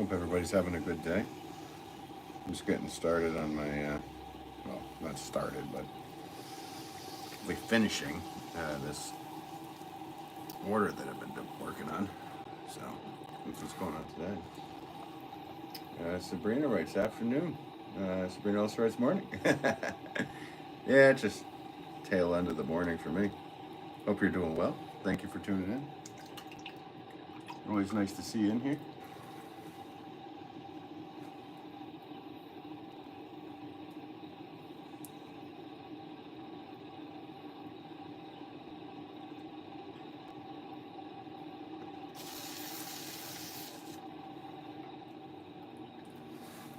Hope everybody's having a good day. I'm just getting started on my, well, not started, but we're finishing this order that I've been working on. So, that's what's going on today. Sabrina writes afternoon. Sabrina also writes morning. Yeah, it's just tail end of the morning for me. Hope you're doing well. Thank you for tuning in. Always nice to see you in here.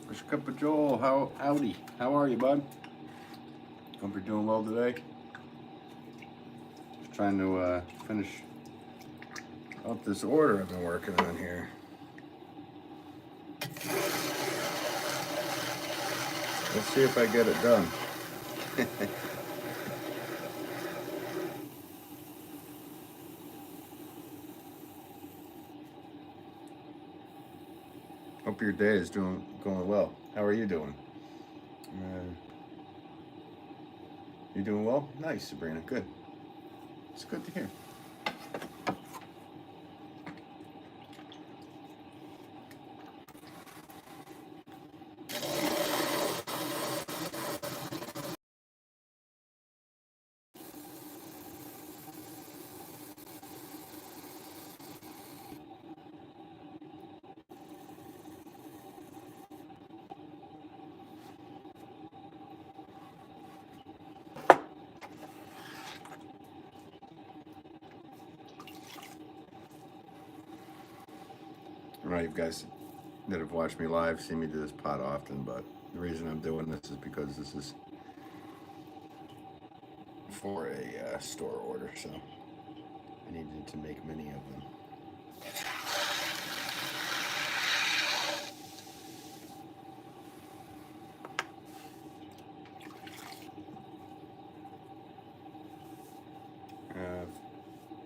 Fresh cup of Joel. Howdy. How are you, bud? Hope you're doing well today. Just trying to finish up this order I've been working on here. Let's see if I get it done. Hope your day is going well. How are you doing? You doing well? Nice, Sabrina. Good. It's good to hear. I don't know, you guys that have watched me live see me do this pot often, but the reason I'm doing this is because this is for a store order, so I needed to make many of them.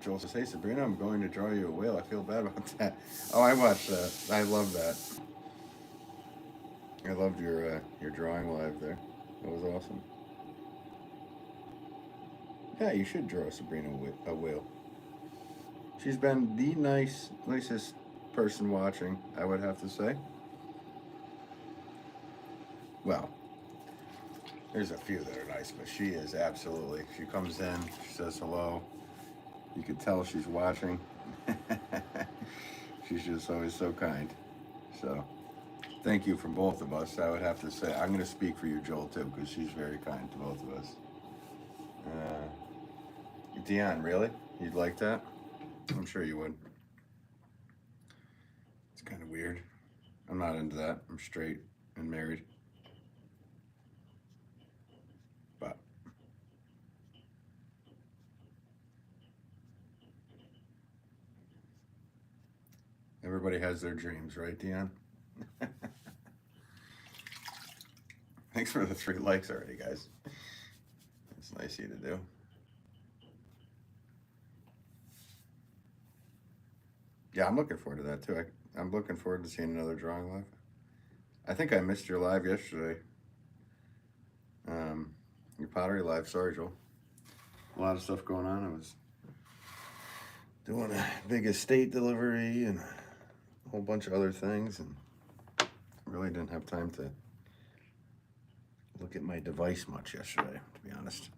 Joel says, "Hey Sabrina, I'm going to draw you a whale. I feel bad about that." Oh, I watched that. I love that. I loved your drawing live there. That was awesome. Yeah, you should draw Sabrina a whale. She's been the nicest person watching, I would have to say. Well, there's a few that are nice, but she is absolutely. She comes in, she says hello. You can tell she's watching. She's just always so kind. So, thank you from both of us. I would have to say, I'm going to speak for you, Joel, too, because she's very kind to both of us. Dion, really? You'd like that? I'm sure you would. It's kind of weird. I'm not into that. I'm straight and married. But everybody has their dreams, right, Dion? Thanks for the 3 likes already, guys. It's nice of you to do. Yeah, I'm looking forward to that too. I'm looking forward to seeing another drawing live. I think I missed your live yesterday. Your pottery live. Sorry, Joel. A lot of stuff going on. I was doing a big estate delivery and a whole bunch of other things, and really didn't have time to look at my device much yesterday, to be honest.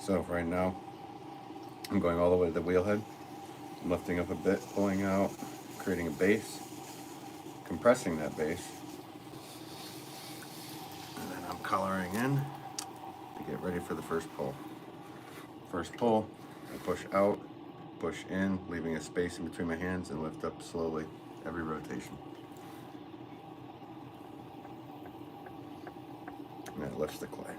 So right now, I'm going all the way to the wheel head, lifting up a bit, pulling out, creating a base, compressing that base, and then I'm coloring in to get ready for the first pull. First pull, I push out, push in, leaving a space in between my hands, and lift up slowly every rotation. And that lifts the clay.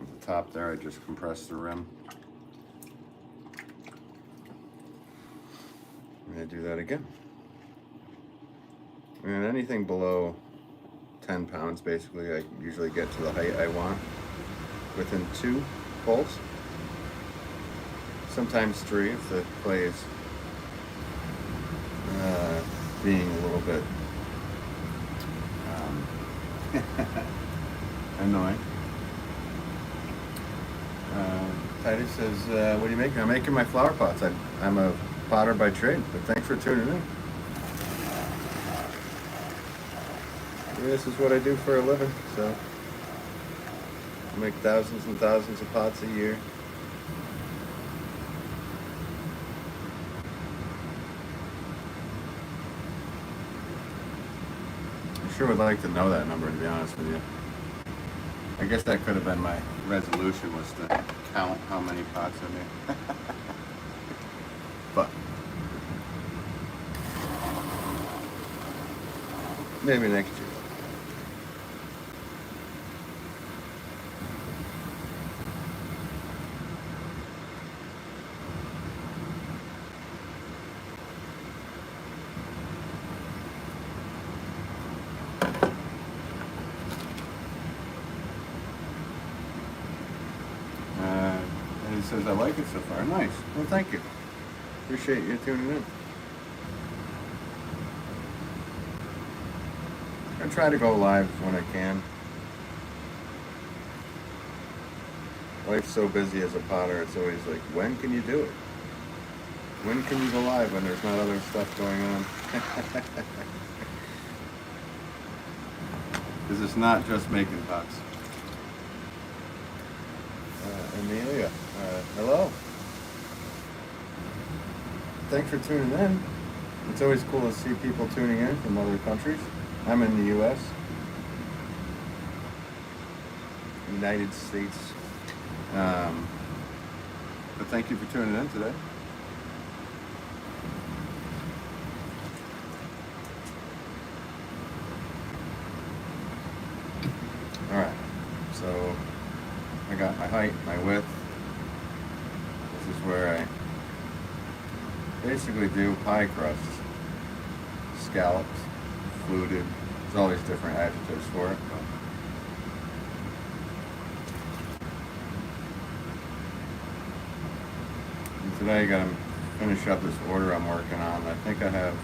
At the top there, I just compress the rim. And I do that again. And anything below 10 pounds, basically, I usually get to the height I want within 2 pulls. Sometimes 3 if the clay is being a little bit annoying. Titus says, what are you making? I'm making my flower pots. I'm a potter by trade, but thanks for tuning in. This is what I do for a living, so I make thousands and thousands of pots a year. I sure would like to know that number, to be honest with you. I guess that could have been my resolution, was to count how many pots I make. But maybe next year. And he says, I like it so far. Nice. Well, thank you. Appreciate you tuning in. I try to go live when I can. Life's so busy as a potter, it's always like, when can you do it? When can you go live when there's not other stuff going on? Because it's not just making pots. Amelia, hello. Thanks for tuning in. It's always cool to see people tuning in from other countries. I'm in the U.S. United States. But thank you for tuning in today. Alright, so I got my height, my width. This is where I basically do pie crust, scallops, fluted. There's all these different adjectives for it. And today I got to finish up this order I'm working on. I think I have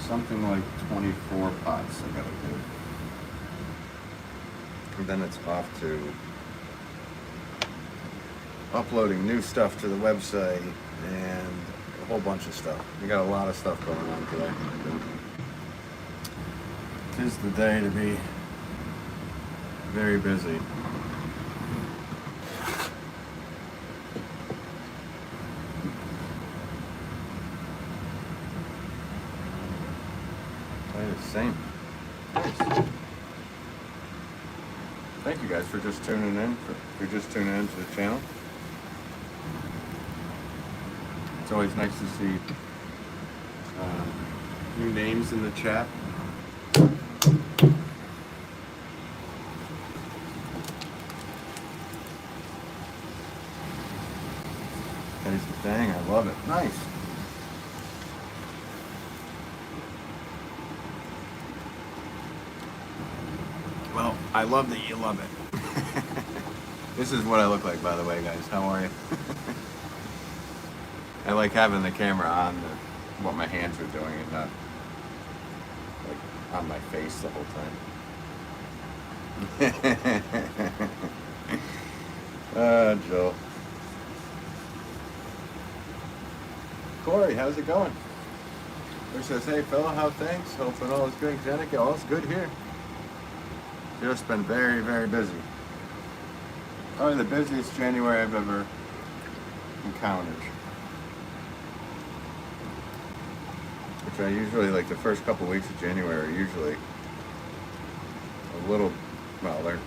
something like 24 pots I got to do. And then it's off to uploading new stuff to the website and a whole bunch of stuff. We got a lot of stuff going on today. Tis the day to be very busy. Same. Nice. Thank you guys for just tuning in. If you're just tuning into the channel, it's always nice to see new names in the chat. That is the thing. I love it. Nice. Well, I love that you love it. This is what I look like, by the way, guys. How are you? I like having the camera on what my hands are doing and not like on my face the whole time. Joe. Corey, how's it going? It says, hey fella, how things? Hoping all is good in Connecticut. All is good here. Just been very, very busy. Probably the busiest January I've ever encountered. Which I usually, like the first couple weeks of January are usually a little, well,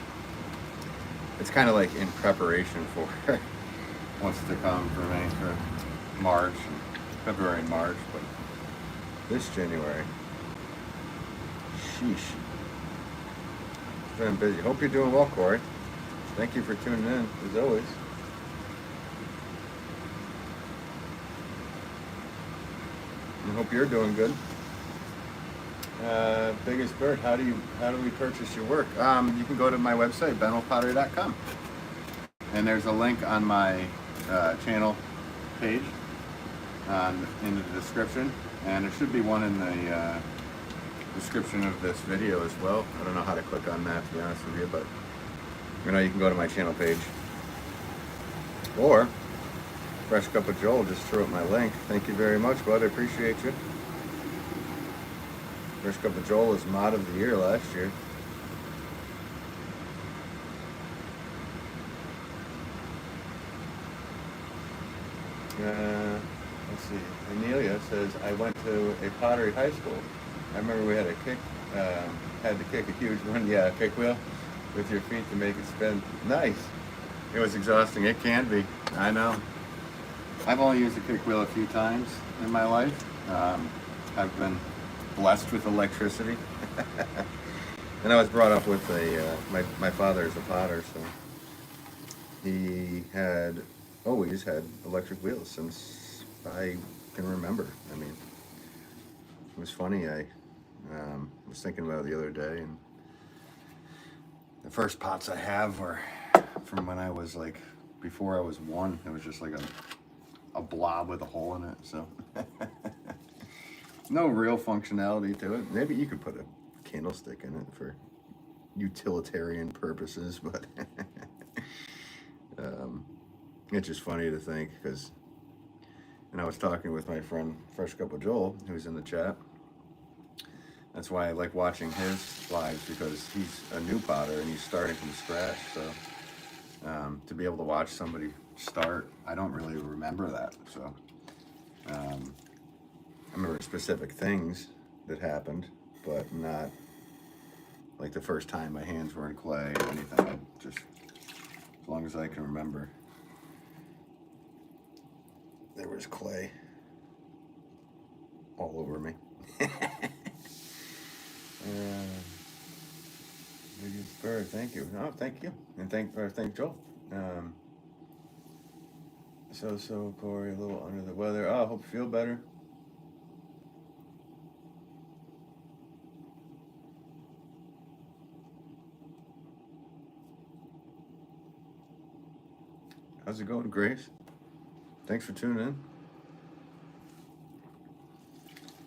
it's kind of like in preparation for what's to come for me for March, February and March, but this January, sheesh. It's been busy. Hope you're doing well, Corey. Thank you for tuning in, as always. I hope you're doing good. Biggest Bird, how do we purchase your work? You can go to my website, benwolfpottery.com, and there's a link on my channel page in the description, and there should be one in the description of this video as well. I don't know how to click on that, to be honest with you, but you know, you can go to my channel page, or Fresh Cup of Joel, just throw up my link. Thank you very much, bud. I appreciate you. Fresh Cup of Joel was Mod of the Year last year. Let's see. Amelia says, I went to a Pottery high school. I remember we had had to kick a huge one. Yeah, kick wheel with your feet to make it spin. Nice. It was exhausting. It can be. I know. I've only used a kick wheel a few times in my life. I've been blessed with electricity. And I was brought up with my father is a potter, so he had always had electric wheels since I can remember. I mean, it was funny. I was thinking about it the other day, and the first pots I have were from when I was like, before I was one. It was just like a blob with a hole in it, so no real functionality to it. Maybe you could put a candlestick in it for utilitarian purposes, but it's just funny to think, because, and I was talking with my friend Fresh Cup of Joel, who's in the chat. That's why I like watching his lives, because he's a new potter and he's starting from scratch. So to be able to watch somebody start, I don't really remember that. So I remember specific things that happened, but not like the first time my hands were in clay or anything. Just as long as I can remember, there was clay all over me. Biggest Bird, thank you. No, thank you, and thank Joel. So Corey, a little under the weather. Oh, hope you feel better. How's it going, Grace? Thanks for tuning in.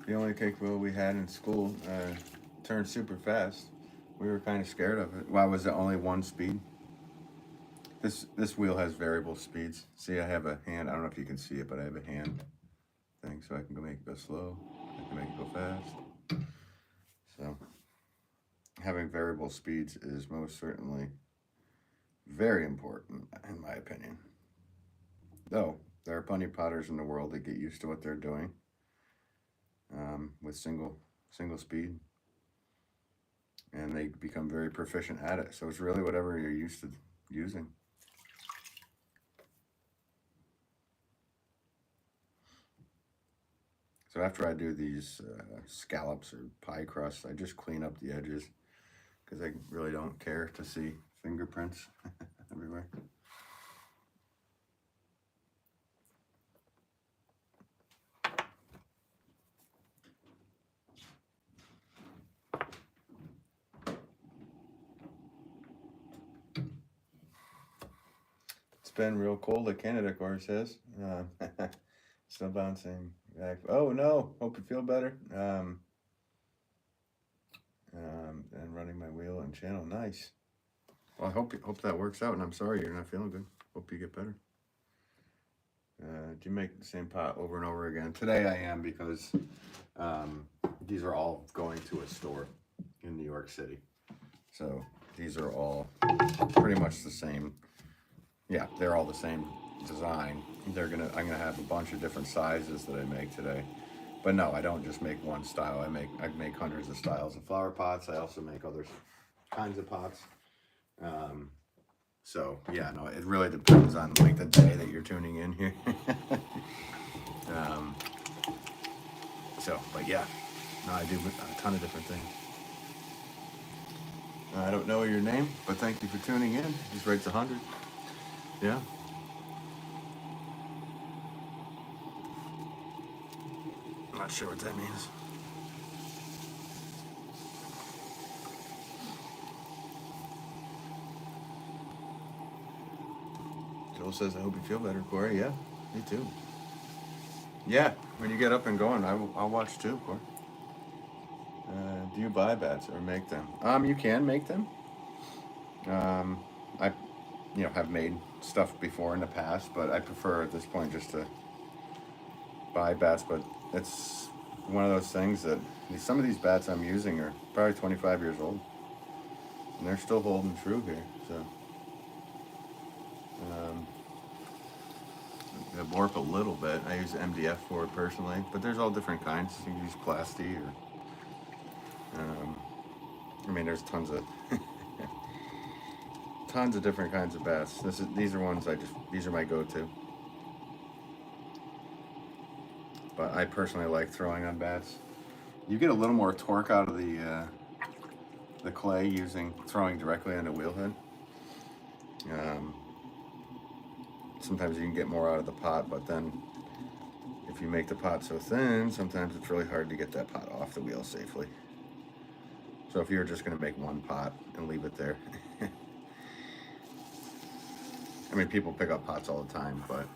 The only kick wheel we had in school turned super fast. We were kind of scared of it. Why was it only one speed? This wheel has variable speeds. See, I have a hand. I don't know if you can see it, but I have a hand thing, so I can make it go slow. I can make it go fast. So having variable speeds is most certainly very important, in my opinion. Though there are plenty of potters in the world that get used to what they're doing with single speed, and they become very proficient at it. So it's really whatever you're used to using. So after I do these scallops or pie crusts, I just clean up the edges, because I really don't care to see fingerprints everywhere. It's been real cold at Canada, Corey says. Still bouncing back. Oh no, hope you feel better. And running my wheel and channel, nice. Well, I hope that works out, and I'm sorry you're not feeling good. Hope you get better. Do you make the same pot over and over again? Today I am, because these are all going to a store in New York City. So these are all pretty much the same. Yeah, they're all the same design. I'm gonna have a bunch of different sizes that I make today. But no, I don't just make one style. I make hundreds of styles of flower pots. I also make other kinds of pots. So yeah, no, it really depends on like the day that you're tuning in here. But yeah, no, I do a ton of different things. I don't know your name, but thank you for tuning in. Just rates 100. Yeah. I'm not sure what that means. Joel says, I hope you feel better, Corey. Yeah, me too. Yeah, when you get up and going, I'll watch too, Corey. Do you buy bats or make them? You can make them. I, have made stuff before in the past, but I prefer at this point just to buy bats. But it's one of those things that some of these bats I'm using are probably 25 years old, and they're still holding true here. So I warp a little bit. I use MDF for it personally, but there's all different kinds. You can use plasti or there's tons of tons of different kinds of bats. These are ones these are my go-to. But I personally like throwing on bats. You get a little more torque out of the clay throwing directly on the wheel head. Sometimes you can get more out of the pot, but then if you make the pot so thin, sometimes it's really hard to get that pot off the wheel safely. So if you're just going to make one pot and leave it there, people pick up pots all the time, but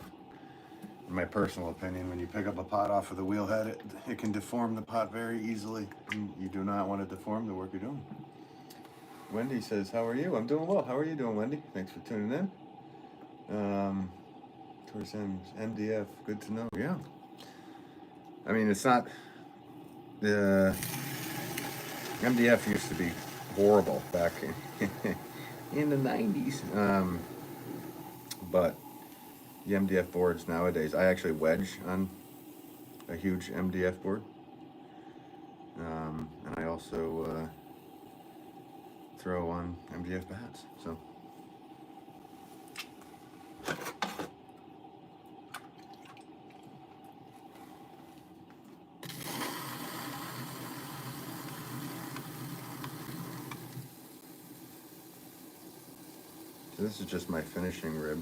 in my personal opinion, when you pick up a pot off of the wheel head, it can deform the pot very easily. You do not want to deform the work you're doing. Wendy says, how are you? I'm doing well. How are you doing, Wendy? Thanks for tuning in. Towards MDF, good to know. Yeah. It's not the MDF used to be horrible back in the 90s. But the MDF boards nowadays, I actually wedge on a huge MDF board. And I also throw on MDF bats. So this is just my finishing rib.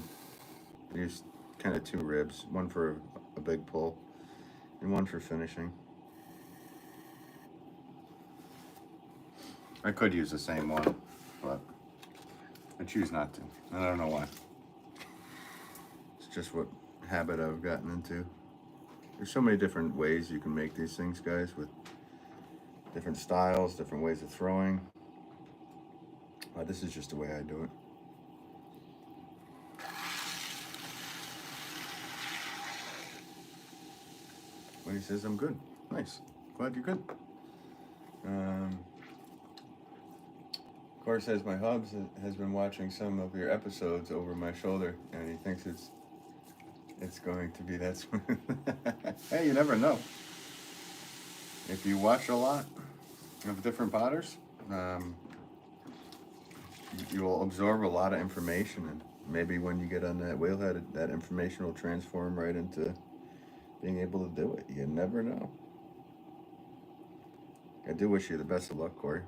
I use kind of two ribs, one for a big pull and one for finishing. I could use the same one, but I choose not to. And I don't know why. It's just what habit I've gotten into. There's so many different ways you can make these things, guys, with different styles, different ways of throwing. This is just the way I do it. When he says I'm good. Nice. Glad you're good. Corey says my hubs has been watching some of your episodes over my shoulder, and he thinks it's going to be that smooth. Hey, you never know. If you watch a lot of different potters, you will absorb a lot of information, and maybe when you get on that wheelhead, that information will transform right into being able to do it. You never know. I do wish you the best of luck, Corey.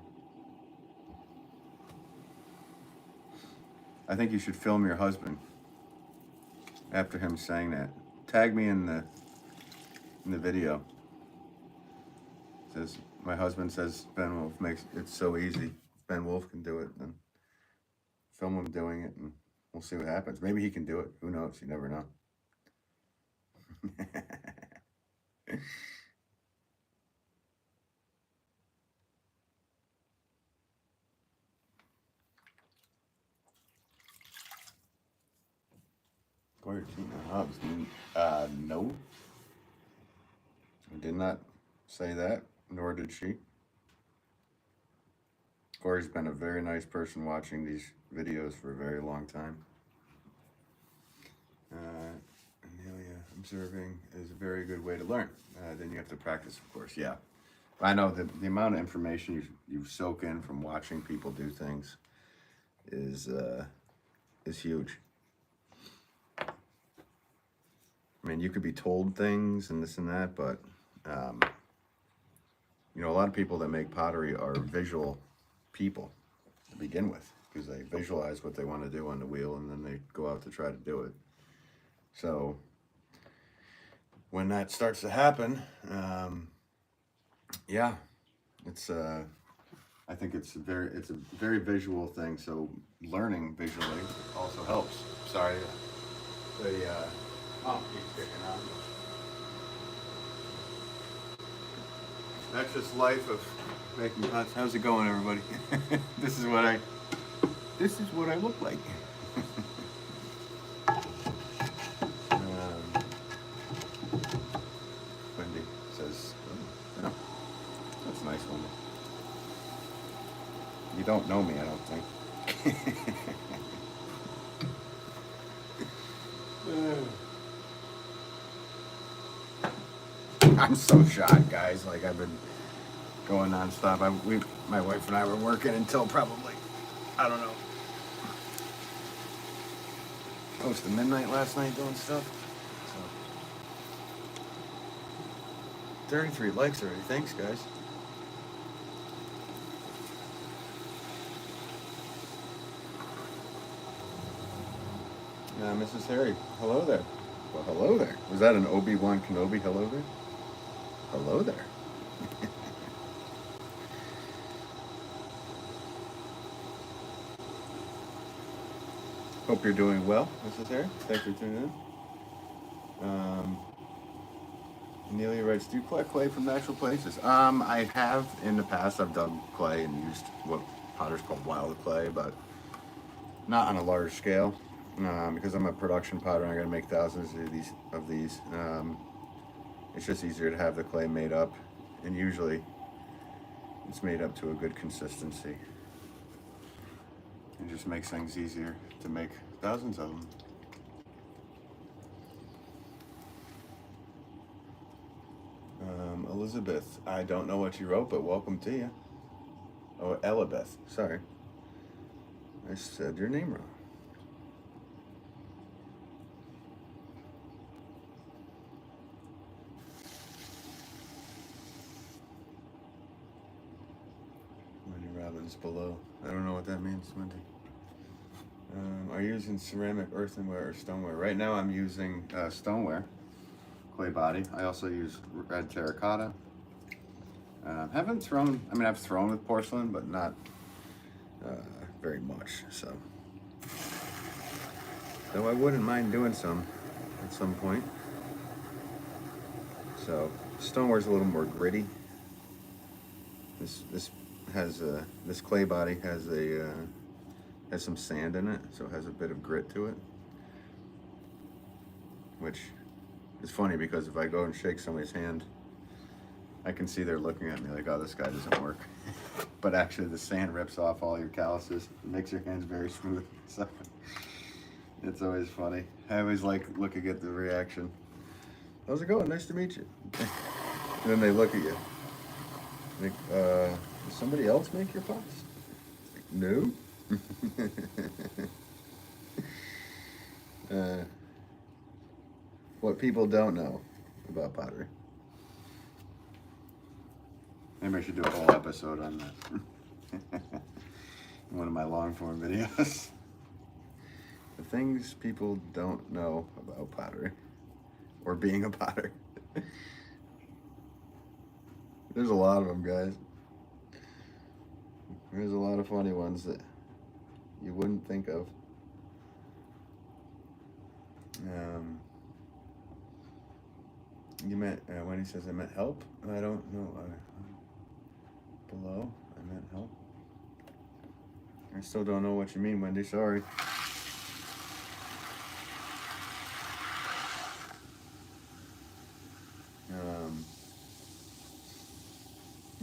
I think you should film your husband after him saying that. Tag me in the video. It says my husband says Ben Wolff makes it so easy. If Ben Wolff can do it, then film him doing it, and we'll see what happens. Maybe he can do it. Who knows? You never know. Square Tina Hobbs. No. I did not say that, nor did she. Corey's been a very nice person watching these videos for a very long time. Amelia, observing is a very good way to learn. Then you have to practice, of course. Yeah. I know the amount of information you soak in from watching people do things is huge. I mean, you could be told things and this and that, but you know, a lot of people that make pottery are visual people to begin with, because they visualize what they want to do on the wheel and then they go out to try to do it. So when that starts to happen, yeah, it's I think it's a very visual thing. So learning visually also helps. Sorry, the pump keeps kicking on. That's just life of making pots. How's it going, everybody? This is what I look like. Wendy says, oh, that's nice, Wendy. You don't know me, I don't think. I'm so shocked, guys. Like, I've been going nonstop. My wife and I were working until probably, I don't know, close to midnight last night doing stuff. So, 33 likes already. Thanks, guys. Mrs. Harry, hello there. Well, hello there. Was that an Obi-Wan Kenobi hello there? Hello there. Hope you're doing well, Mrs. Harry. Thanks for tuning in. Amelia writes, do you collect clay from natural places? I have in the past. I've done clay and used what potters call wild clay, but not on a large scale. Because I'm a production potter, I got to make thousands of these. It's just easier to have the clay made up, and usually it's made up to a good consistency. It just makes things easier to make thousands of them. Elizabeth, I don't know what you wrote, but welcome to you. Oh, Elabeth, sorry. I said your name wrong. Below. I don't know what that means, Wendy. Are you using ceramic, earthenware, or stoneware? Right now I'm using stoneware, clay body. I also use red terracotta. I've thrown with porcelain, but not very much, so. Though I wouldn't mind doing some at some point. So, stoneware's a little more gritty. This clay body has some sand in it, so it has a bit of grit to it, which is funny because if I go and shake somebody's hand, I can see they're looking at me like, oh, this guy doesn't work. But actually the sand rips off all your calluses. It makes your hands very smooth. So it's always funny. I always like looking at the reaction. How's it going? Nice to meet you. And then they look at you. Like, does somebody else make your pots? Like, no. What people don't know about pottery. Maybe I should do a whole episode on that. One of my long form videos. The things people don't know about pottery. Or being a potter. There's a lot of them, guys. There's a lot of funny ones that you wouldn't think of. You meant, when he says I meant help? I don't know. Below, I meant help. I still don't know what you mean, Wendy. Sorry.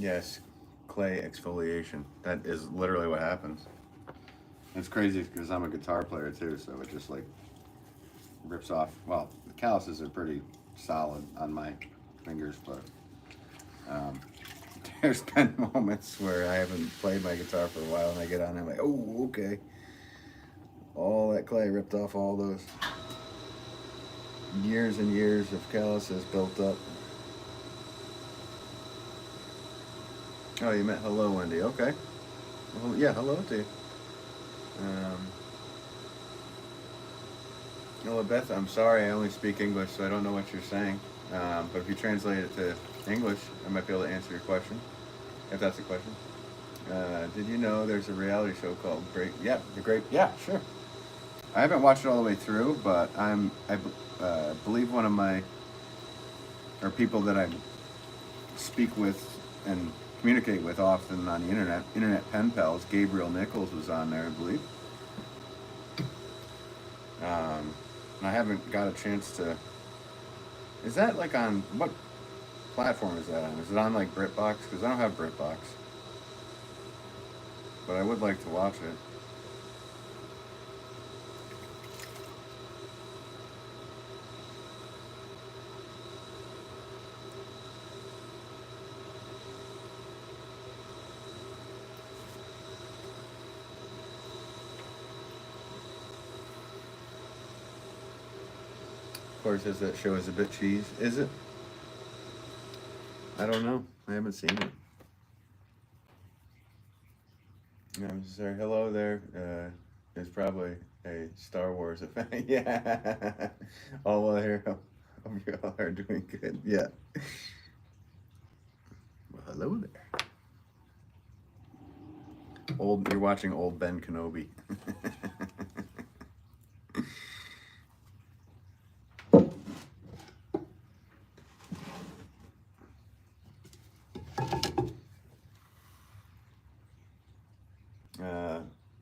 Yes, clay exfoliation. That is literally what happens. It's crazy because I'm a guitar player too, so it just like rips off. Well, the calluses are pretty solid on my fingers, but um, there's been moments where I haven't played my guitar for a while and I get on and I'm like, oh, okay. All that clay ripped off all those years and years of calluses built up. Oh, you meant hello, Wendy. Okay. Well, yeah, hello to you. Um, Hello, Beth. I'm sorry, I only speak English, so I don't know what you're saying. But if you translate it to English, I might be able to answer your question, if that's a question. Did you know there's a reality show called Great? Yeah, the Great. Yeah, sure. I haven't watched it all the way through, but I believe one of my or people that I speak with and communicate with often on the internet pen pals. Gabriel Nichols was on there, I believe. And I haven't got a chance to. Is that like on what platform is that on? Is it on like BritBox? Because I don't have BritBox, but I would like to watch it. Of course, as that show is a bit cheese. Is it? I don't know. I haven't seen it. I'm sorry. Hello there. Is probably a Star Wars fan. Yeah. All I hear of you all are doing good. Yeah. Well, hello there. You're watching old Ben Kenobi.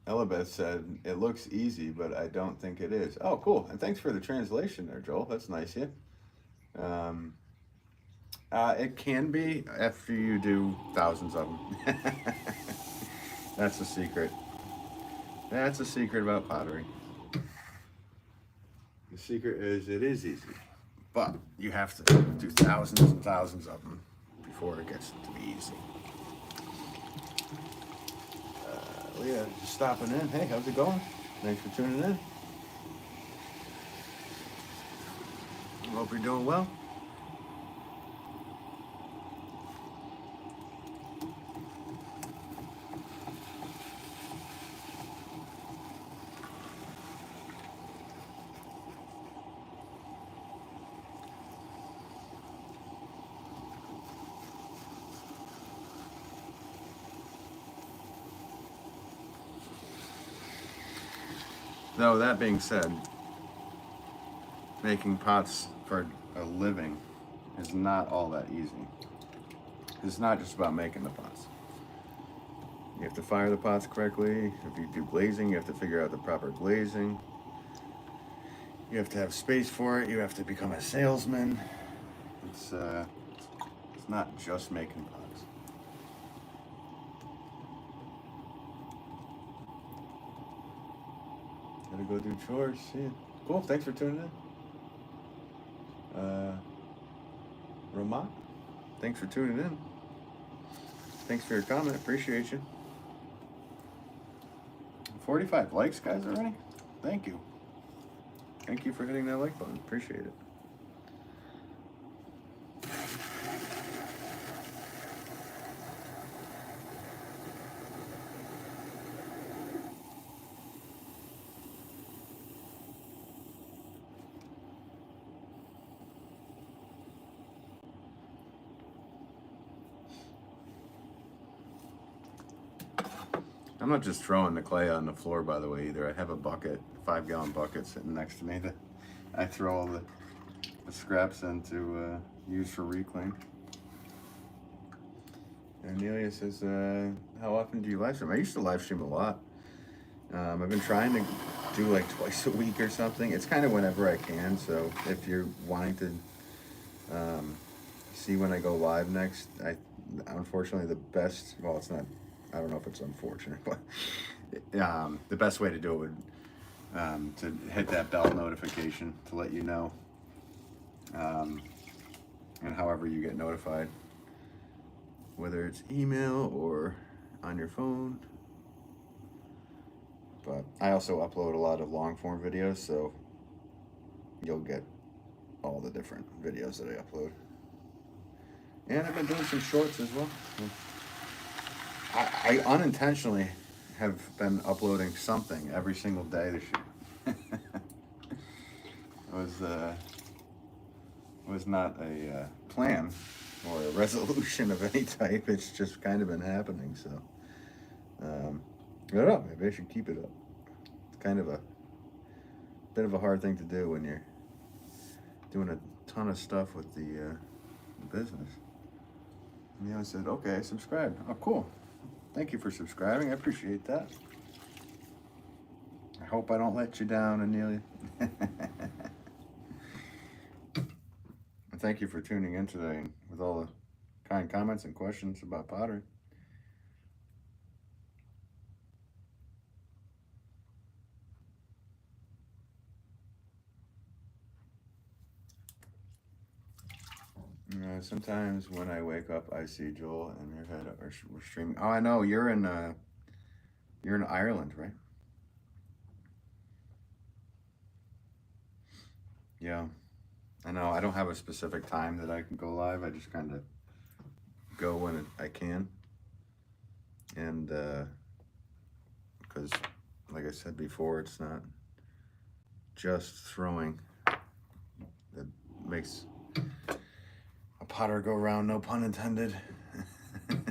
Elabeth said, it looks easy, but I don't think it is. Oh, cool. And thanks for the translation there, Joel. That's nice, yeah. Um, it can be after you do thousands of them. That's the secret. That's the secret about pottery. The secret is it is easy, but you have to do thousands and thousands of them before it gets to be easy. Leah, just stopping in. Hey, how's it going? Thanks for tuning in. Hope you're doing well. Though that being said, making pots for a living is not all that easy. It's not just about making the pots. You have to fire the pots correctly. If you do glazing, you have to figure out the proper glazing. You have to have space for it. You have to become a salesman. It's not just making pots. Gotta go do chores. Yeah. Cool. Thanks for tuning in. Ramak, thanks for tuning in. Thanks for your comment. Appreciate you. 45 likes, guys, already? Thank you. Thank you for hitting that like button. Appreciate it. I'm not just throwing the clay on the floor, by the way, either. I have a bucket, 5-gallon bucket sitting next to me that I throw all the scraps in to use for reclaim. And Amelia says, how often do you live stream? I used to live stream a lot. I've been trying to do like twice a week or something. It's kind of whenever I can, so if you're wanting to see when I go live next, unfortunately, the best, well, it's not, I don't know if it's unfortunate, but the best way to do it would to hit that bell notification to let you know, and however you get notified, whether it's email or on your phone. But I also upload a lot of long form videos, so you'll get all the different videos that I upload. And I've been doing some shorts as well. I unintentionally have been uploading something every single day this year. It was not a plan or a resolution of any type. It's just kind of been happening. So I don't know. Maybe I should keep it up. It's kind of a bit of a hard thing to do when you're doing a ton of stuff with the business. And I said, okay, subscribe. Oh, cool. Thank you for subscribing. I appreciate that. I hope I don't let you down, Amelia. And thank you for tuning in today with all the kind comments and questions about pottery. Sometimes when I wake up, I see Joel and your head are streaming. Oh, I know you're in Ireland, right? Yeah, I know. I don't have a specific time that I can go live. I just kind of go when I can, and because, like I said before, it's not just throwing that makes a potter go round, no pun intended. Okay,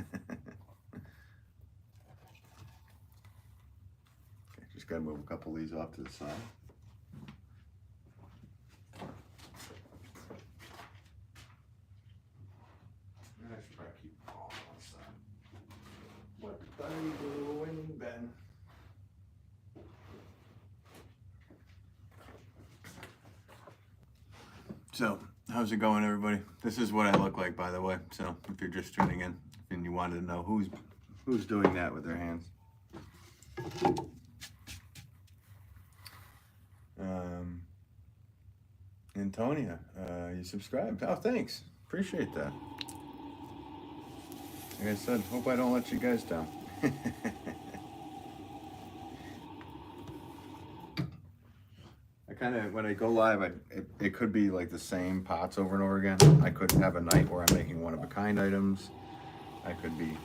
just gotta move a couple of these off to the side. I should probably keep them all on one side. What are you doing, Ben? So, how's it going, everybody? This is what I look like, by the way. So, if you're just tuning in and you wanted to know who's doing that with their hands. Antonia, you subscribed. Oh, thanks. Appreciate that. Like I said, hope I don't let you guys down. When I go live, it could be like the same pots over and over again. I could have a night where I'm making one-of-a-kind items. I could be,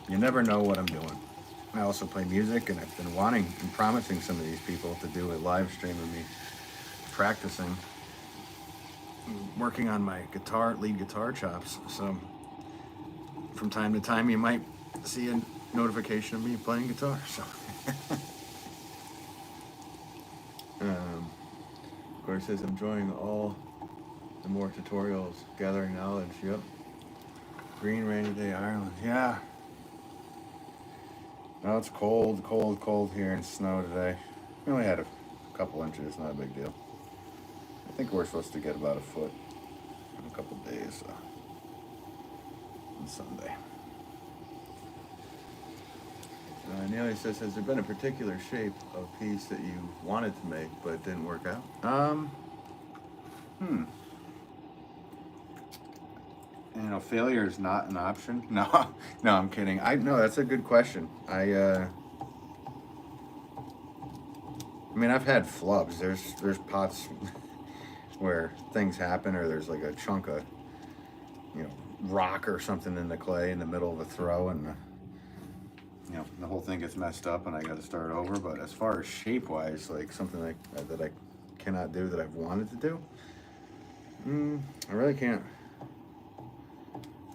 you never know what I'm doing. I also play music, and I've been wanting and promising some of these people to do a live stream of me practicing, working on my lead guitar chops. So from time to time, you might see a notification of me playing guitar. So. Of course, says enjoying all the more tutorials, gathering knowledge. Yep. Green rainy day Ireland. Yeah. No, it's cold, cold, cold here and snow today. We only had a couple inches, not a big deal. I think we're supposed to get about a foot in a couple days on Sunday. Neely says, has there been a particular shape of piece that you wanted to make but it didn't work out? You know, failure is not an option. No, no, I'm kidding. No, that's a good question. I mean, I've had flubs. There's pots where things happen, or there's like a chunk of, rock or something in the clay in the middle of a throw, and the whole thing gets messed up, and I got to start over. But as far as shape-wise, like something like that I cannot do that I've wanted to do, I really can't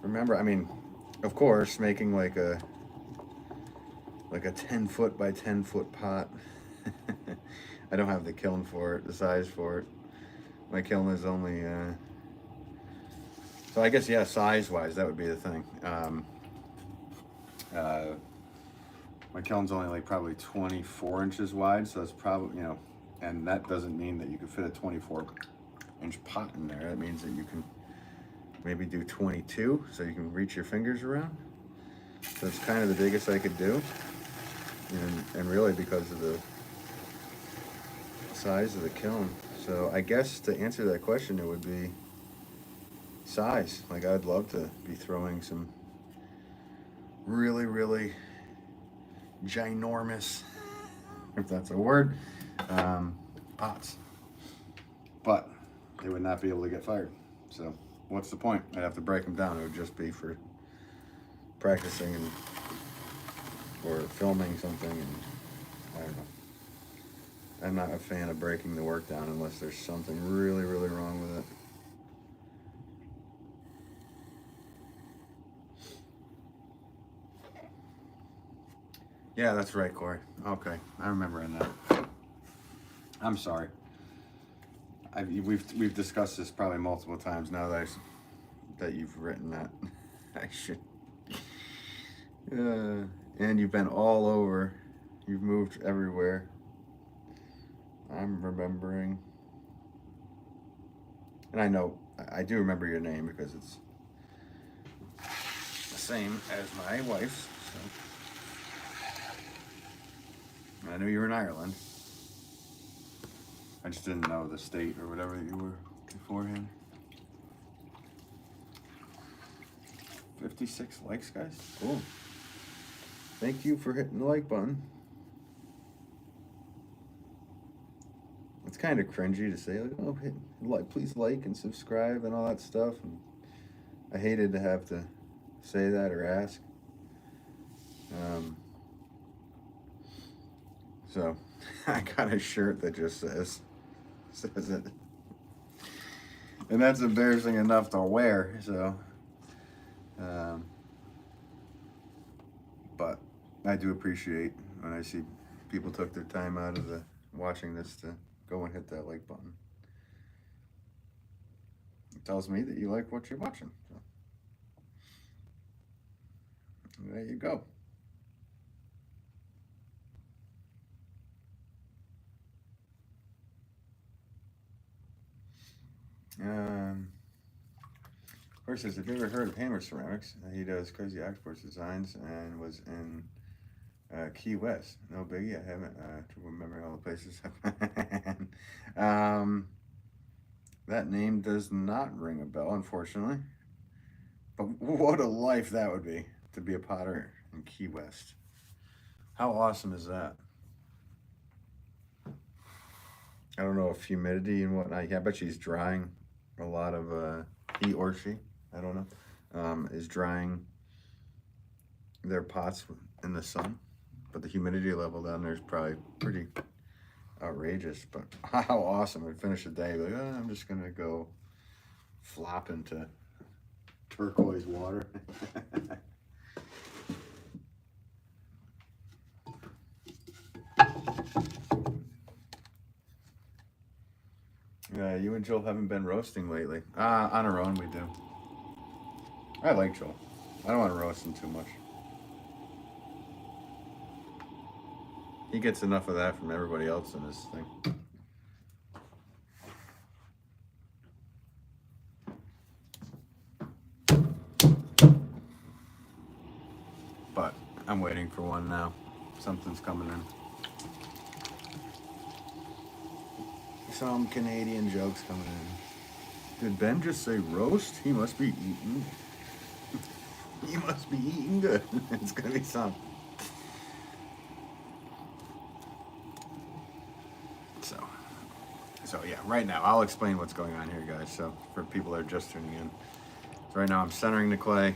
remember. I mean, of course, making like a 10-foot by 10-foot pot. I don't have the kiln for it, the size for it. My kiln is only, so I guess, yeah, size-wise, that would be the thing. My kiln's only like probably 24 inches wide, so that's probably, and that doesn't mean that you can fit a 24-inch pot in there. That means that you can maybe do 22 so you can reach your fingers around. So it's kind of the biggest I could do. And really because of the size of the kiln. So I guess to answer that question, it would be size. Like I'd love to be throwing some really, really ginormous, if that's a word, pots. But they would not be able to get fired. So what's the point? I'd have to break them down. It would just be for practicing and or filming something, and I don't know. I'm not a fan of breaking the work down unless there's something really, really wrong with it. Yeah, that's right, Corey. Okay, I remember on that. I'm sorry. We've discussed this probably multiple times now that you've written that. I should. And you've been all over. You've moved everywhere. I'm remembering. And I know, I do remember your name because it's the same as my wife's. So. I knew you were in Ireland. I just didn't know the state or whatever you were beforehand. 56 likes, guys. Cool. Thank you for hitting the like button. It's kind of cringy to say, like, oh, hit like, please like and subscribe and all that stuff. And I hated to have to say that or ask. So I got a shirt that just says it, and that's embarrassing enough to wear. So, but I do appreciate when I see people took their time out of watching this to go and hit that like button. It tells me that you like what you're watching. So. There you go. First says, have you ever heard of Hammer Ceramics? He does crazy exports designs and was in Key West. No biggie, I haven't remember all the places. That name does not ring a bell, unfortunately. But what a life that would be to be a potter in Key West. How awesome is that? I don't know if humidity and whatnot. Yeah, I bet she's drying a lot of he or she. I don't know. Is drying their pots in the sun, but the humidity level down there is probably pretty outrageous. But how awesome! I'd finish the day like, oh, I'm just gonna go flop into turquoise water. You and Joel haven't been roasting lately. On our own, we do. I like Joel. I don't want to roast him too much. He gets enough of that from everybody else in this thing. But I'm waiting for one now. Something's coming in. Some Canadian jokes coming in. Did Ben just say roast? He must be eating. He must be eating good. It's gonna be something. So yeah, right now I'll explain what's going on here, guys. So for people that are just tuning in, so right now I'm centering the clay.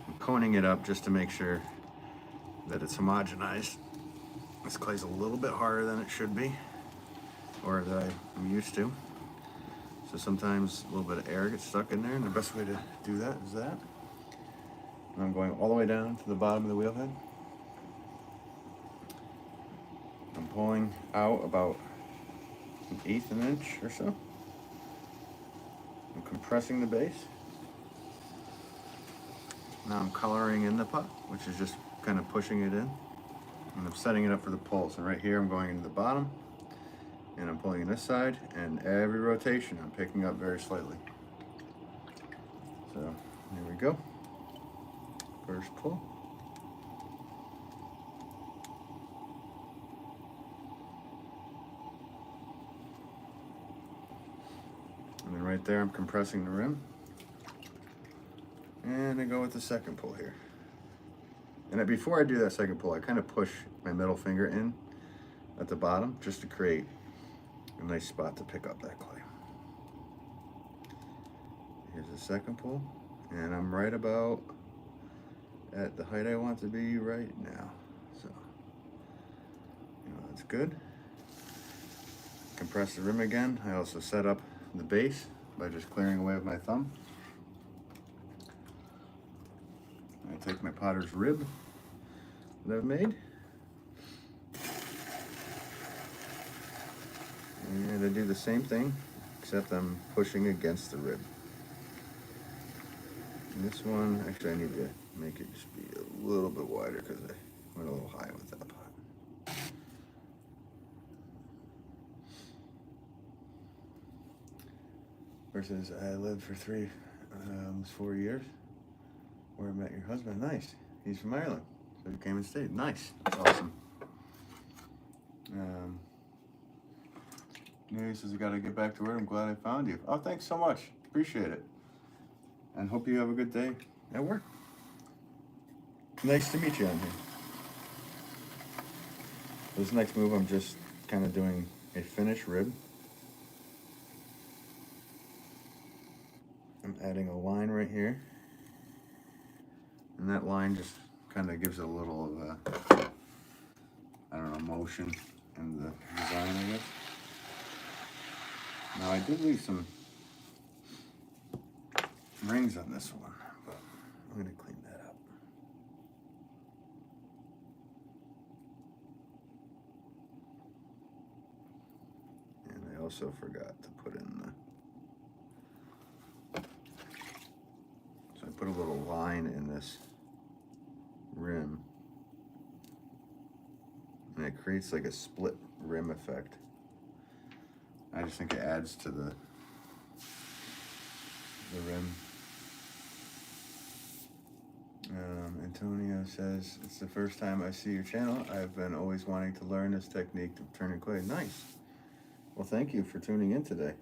I'm coning it up just to make sure that it's homogenized. This clay's a little bit harder than it should be, or that I'm used to. So sometimes a little bit of air gets stuck in there, and the best way to do that is that. And I'm going all the way down to the bottom of the wheel head. I'm pulling out about 1/8 of an inch or so. I'm compressing the base. Now I'm coloring in the pot, which is just kind of pushing it in. And I'm setting it up for the pull. So right here I'm going into the bottom, and I'm pulling in this side, and every rotation I'm picking up very slightly. So here we go. First pull. And then right there, I'm compressing the rim. And I go with the second pull here. And before I do that second pull, I kind of push my middle finger in at the bottom just to create a nice spot to pick up that clay. Here's the second pull, and I'm right about at the height I want to be right now. So, that's good. Compress the rim again. I also set up the base by just clearing away with my thumb. I take my potter's rib that I've made, and I do the same thing, except I'm pushing against the rib. And this one, actually I need to make it just be a little bit wider because I went a little high with that pot. Versus I lived for almost 4 years where I met your husband. Nice. He's from Ireland. So you came and stayed. Nice. That's awesome. He says, I got to get back to work. I'm glad I found you. Oh, thanks so much. Appreciate it. And hope you have a good day at work. Nice to meet you on here. This next move, I'm just kind of doing a finish rib. I'm adding a line right here. And that line just kind of gives it a little of I don't know, motion in the design, I guess. Now I did leave some rings on this one, but I'm going to clean that up. And I also forgot to put in so I put a little line in this rim, and it creates like a split rim effect. I just think it adds to the rim. Antonio says, it's the first time I see your channel. I've been always wanting to learn this technique of turning clay. Nice. Well, thank you for tuning in today.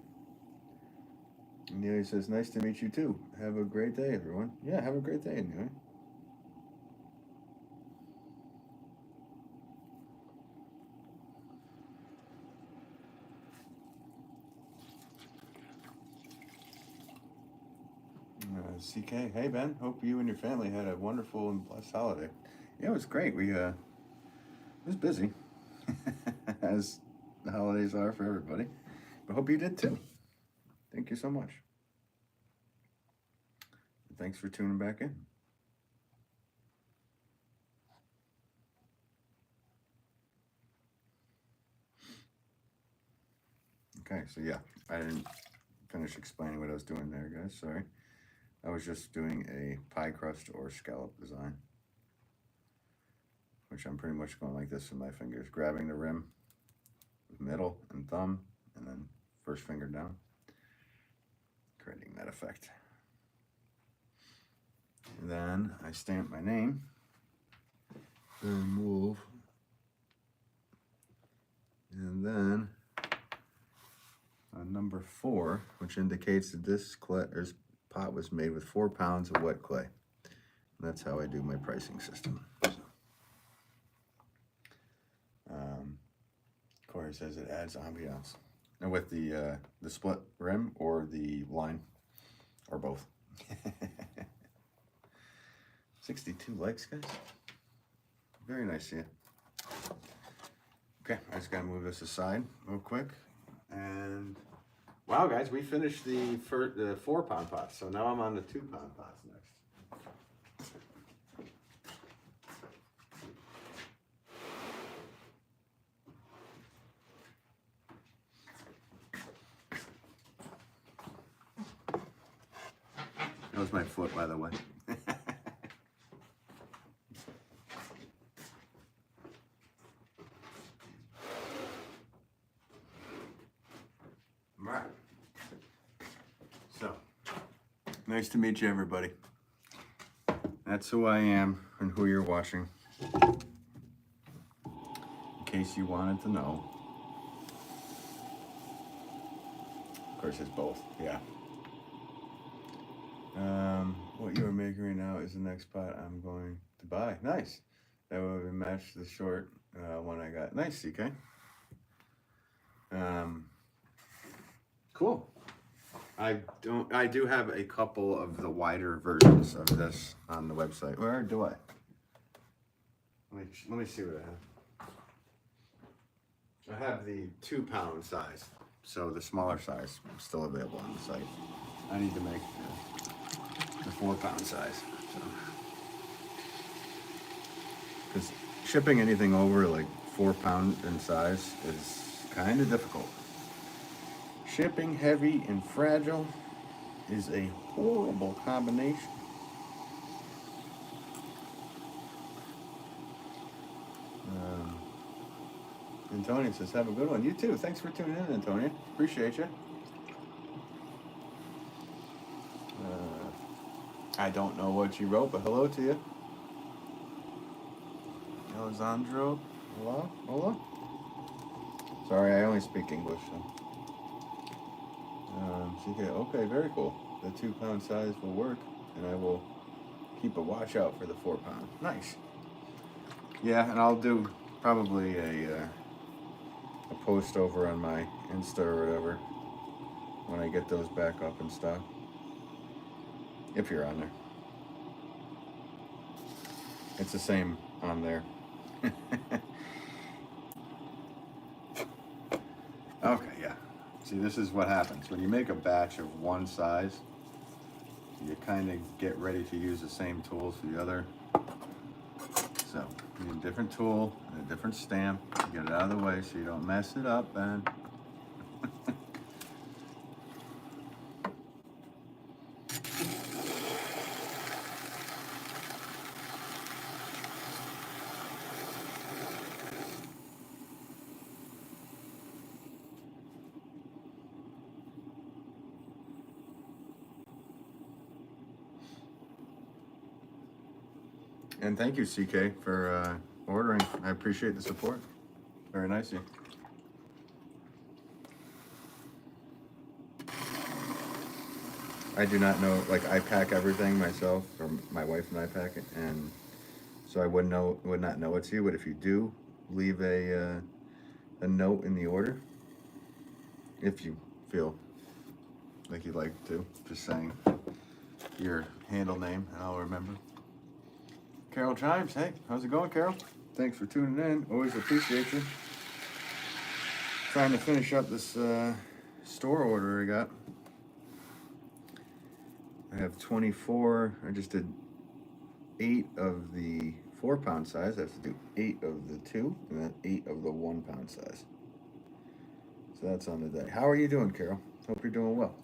And Neely says, nice to meet you too. Have a great day, everyone. Yeah, have a great day, Neely. CK, hey Ben, hope you and your family had a wonderful and blessed holiday. Yeah, it was great. It was busy, as the holidays are for everybody. But hope you did too. Thank you so much. And thanks for tuning back in. Okay, so yeah, I didn't finish explaining what I was doing there, guys. Sorry. I was just doing a pie crust or scallop design, which I'm pretty much going like this with my fingers, grabbing the rim with middle and thumb, and then first finger down, creating that effect. And then I stamp my name, and Wolff, and then on number 4, which indicates that this pot was made with 4 pounds of wet clay. And that's how I do my pricing system. So, Corey says it adds ambiance. And with the split rim or the line, or both. 62 likes, guys. Very nice of you. Okay, I just gotta move this aside real quick. And wow, guys, we finished the 4-pound pots, so now I'm on the 2-pound pots next. That was my foot, by the way. Right. So, Nice to meet you, everybody. That's who I am and who you're watching. In case you wanted to know. Of course, it's both. Yeah. What you are making right now is the next pot I'm going to buy. Nice. That would match the short one I got. Nice, CK. Cool. I do have a couple of the wider versions of this on the website. Where do I? Let me see what I have. I have the 2-pound size, so the smaller size is still available on the site. I need to make the 4-pound size. Because shipping anything over like 4 pound in size is kind of difficult. Shipping heavy and fragile is a horrible combination. Antonia says, have a good one. You too. Thanks for tuning in, Antonia. Appreciate you. I don't know what you wrote, but hello to you. Alessandro, hello? Hola? Sorry, I only speak English. So. Okay, very cool. The 2-pound size will work, and I will keep a watch out for the 4-pound. Nice. Yeah, and I'll do probably a post over on my Insta or whatever when I get those back up and stuff. If you're on there. It's the same on there. Okay, yeah. See, this is what happens. When you make a batch of one size, you kind of get ready to use the same tools for the other. So, you need a different tool and a different stamp to get it out of the way so you don't mess it up, man. And thank you, CK, for ordering. I appreciate the support. Very nice of you. I do not know, like I pack everything myself, or my wife and I pack it, and so I would not know it's you. But if you do, leave a note in the order, if you feel like you'd like to. Just saying your handle name, and I'll remember. Carol Chimes, hey, how's it going, Carol? Thanks for tuning in. Always appreciate you. Trying to finish up this store order I got. I have 24. I just did 8 of the 4-pound size. I have to do 8 of the 2, and then 8 of the 1-pound size. So that's on the day. How are you doing, Carol? Hope you're doing well.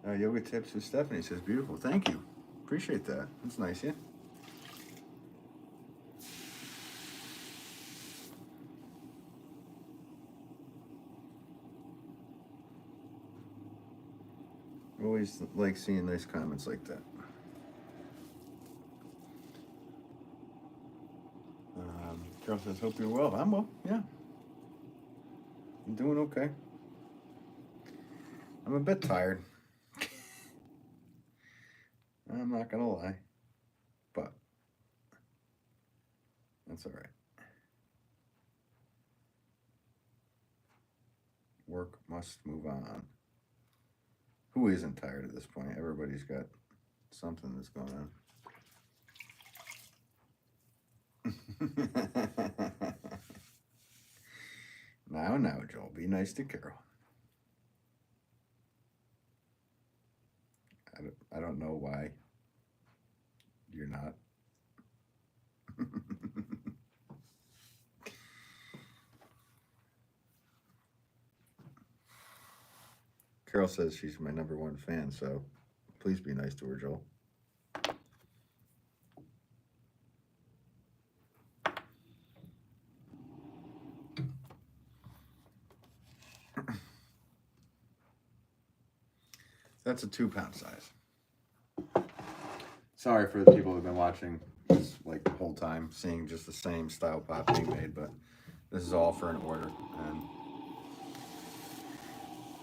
Yoga tips with Stephanie says, beautiful. Thank you. Appreciate that. That's nice, yeah. Always like seeing nice comments like that. Carol says, hope you're well. I'm well, yeah. I'm doing okay. I'm a bit tired. I'm not gonna lie. But that's all right. Work must move on. Who isn't tired at this point? Everybody's got something that's going on. Now, Joel, be nice to Carol. I don't know why you're not. Carol says she's my #1 fan, so please be nice to her, Joel. That's a 2-pound size. Sorry for the people who've been watching this like the whole time, seeing just the same style pot being made, but this is all for an order, and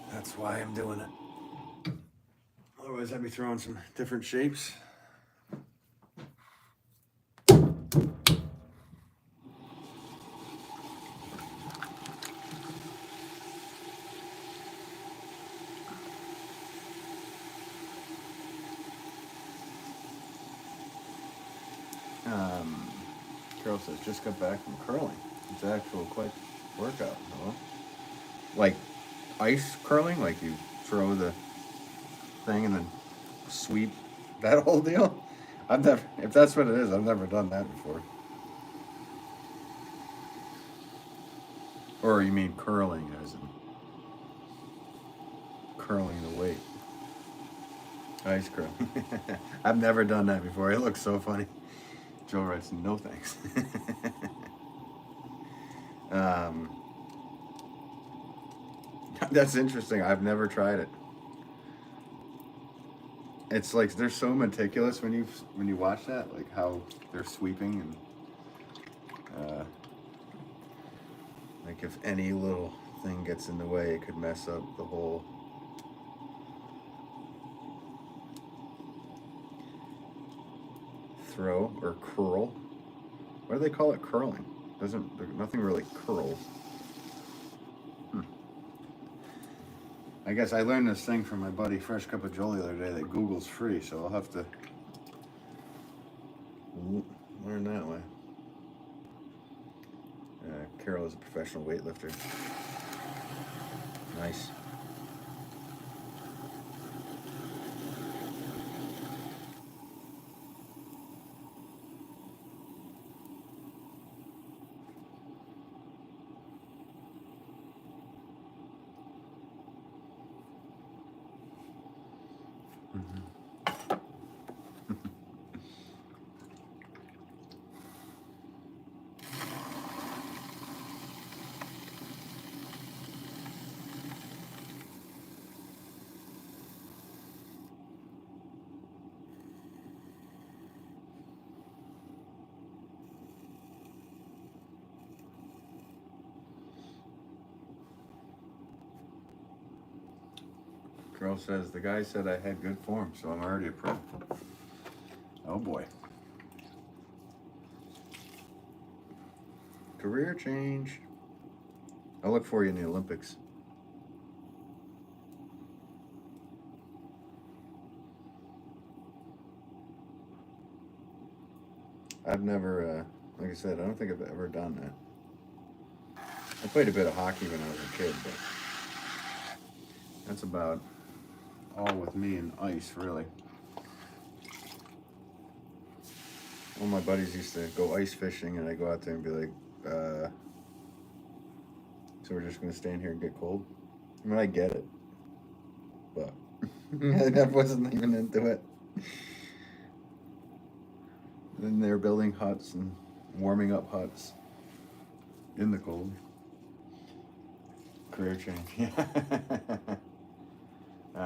that's why I'm doing it. Otherwise, I'd be throwing some different shapes. Carol says, just got back from curling. It's actual quite workout, huh? Like ice curling, like you throw the thing and then sweep that whole deal. I've never, if that's what it is, I've never done that before. Or you mean curling as in curling the weight? Ice curling. I've never done that before. It looks so funny. Joe writes, no thanks. That's interesting. I've never tried it. It's like they're so meticulous when you watch that, like how they're sweeping and like if any little thing gets in the way, it could mess up the whole. Throw or curl. Why do they call it curling? Nothing really curls. I guess I learned this thing from my buddy Fresh Cup of Joe the other day that Google's free, so I'll have to learn that way. Carol is a professional weightlifter. Nice. Girl says, the guy said I had good form, so I'm already a pro. Oh boy. Career change. I'll look for you in the Olympics. I've never, like I said, I don't think I've ever done that. I played a bit of hockey when I was a kid, but that's about all with me and ice, really. All my buddies used to go ice fishing, and I go out there and be like, so we're just going to stand here and get cold? I mean, I get it, but I wasn't even into it. Then they're building huts and warming up huts in the cold. Career change, yeah.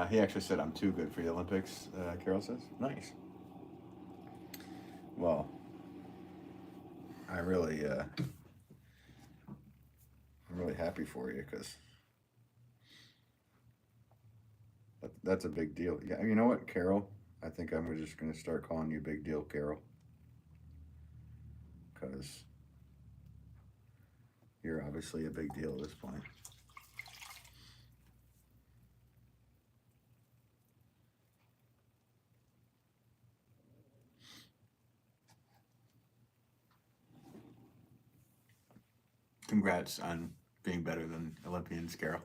He actually said I'm too good for the Olympics, Carol says. Nice. Well, I'm really happy for you, because that's a big deal. Yeah, you know what, Carol? I think I'm just going to start calling you Big Deal Carol, because you're obviously a big deal at this point. Congrats on being better than Olympians, Carol.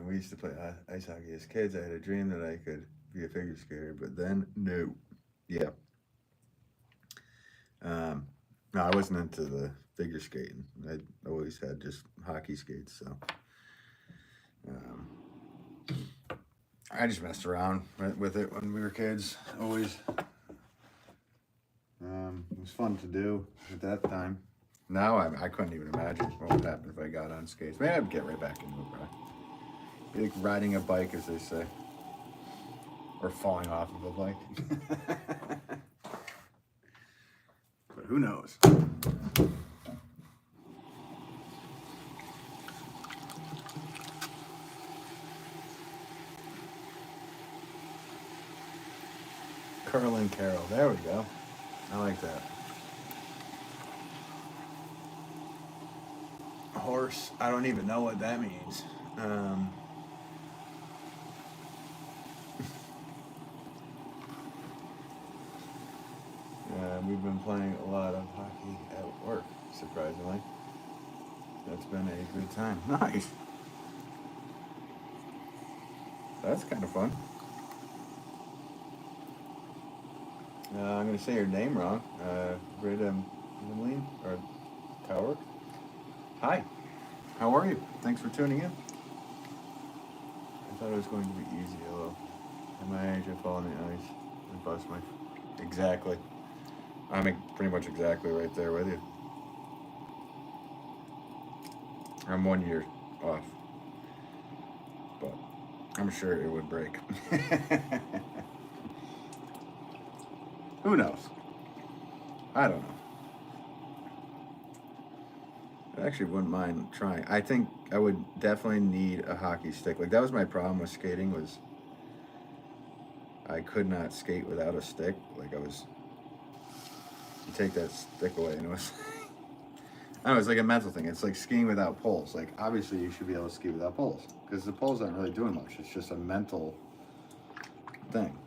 We used to play ice hockey as kids. I had a dream that I could be a figure skater, but then no. Yeah. No, I wasn't into the figure skating. I always had just hockey skates, so I just messed around with it when we were kids. Always. It was fun to do at that time. Now I couldn't even imagine what would happen if I got on skates. Maybe I'd get right back into it, bro. Be like riding a bike, as they say. Or falling off of a bike. But who knows? Curling Carol. There we go. I like that. Horse. I don't even know what that means. We've been playing a lot of hockey at work, surprisingly. That's been a good time. Nice. That's kind of fun. I'm going to say your name wrong. Rita Milleen or Tower. Hi. How are you? Thanks for tuning in. I thought it was going to be easy, although at my age I fall in the ice and bust my... Exactly. I'm pretty much exactly right there with you. I'm 1 year off. But I'm sure it would break. Who knows? I don't know. I actually wouldn't mind trying. I think I would definitely need a hockey stick. Like, that was my problem with skating, was I could not skate without a stick. Like, you take that stick away and it was, I don't know, it's like a mental thing. It's like skiing without poles. Like, obviously you should be able to ski without poles because the poles aren't really doing much. It's just a mental thing.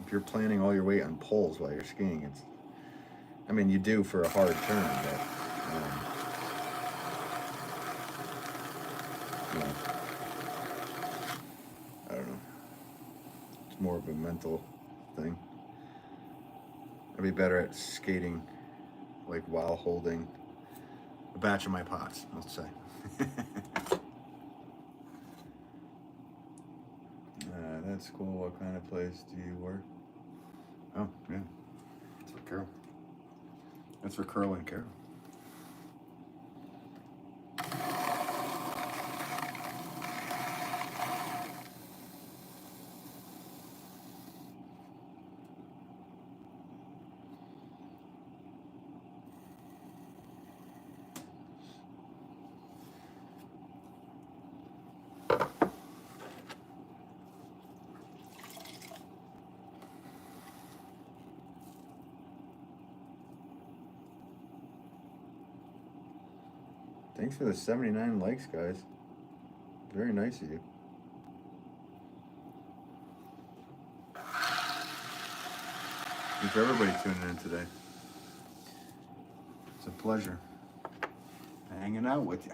If you're planning all your weight on poles while you're skiing, I mean, you do for a hard turn, but, I don't know. It's more of a mental thing. I'd be better at skating, like, while holding a batch of my pots, let's say. That's cool. What kind of place do you work? Oh, yeah. That's for Carol. That's for Curl and Carol. Thanks for the 79 likes, guys. Very nice of you. Thanks for everybody tuning in today. It's a pleasure hanging out with you.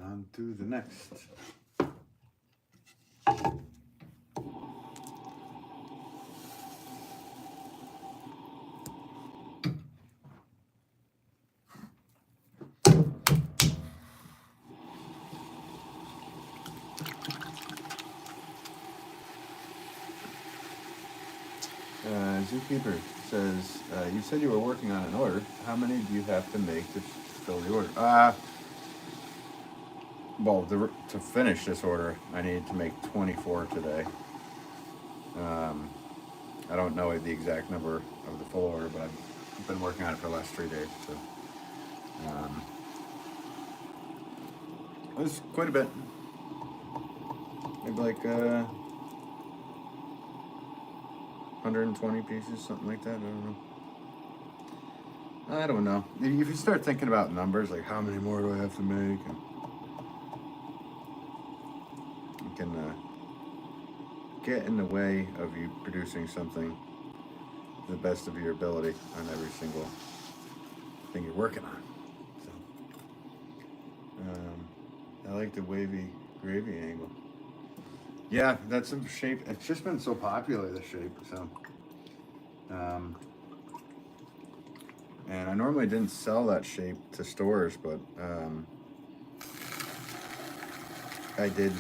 On to the next. Zookeeper says, you said you were working on an order. How many do you have to make to fill the order? Well, to finish this order, I need to make 24 today. I don't know the exact number of the full order, but I've been working on it for the last 3 days. So it was quite a bit. Maybe like 120 pieces, something like that. I don't know. If you start thinking about numbers, like how many more do I have to make, and you can get in the way of you producing something to the best of your ability on every single thing you're working on. So, I like the wavy gravy angle. Yeah, that's a shape. It's just been so popular, this shape. So, and I normally didn't sell that shape to stores, but I did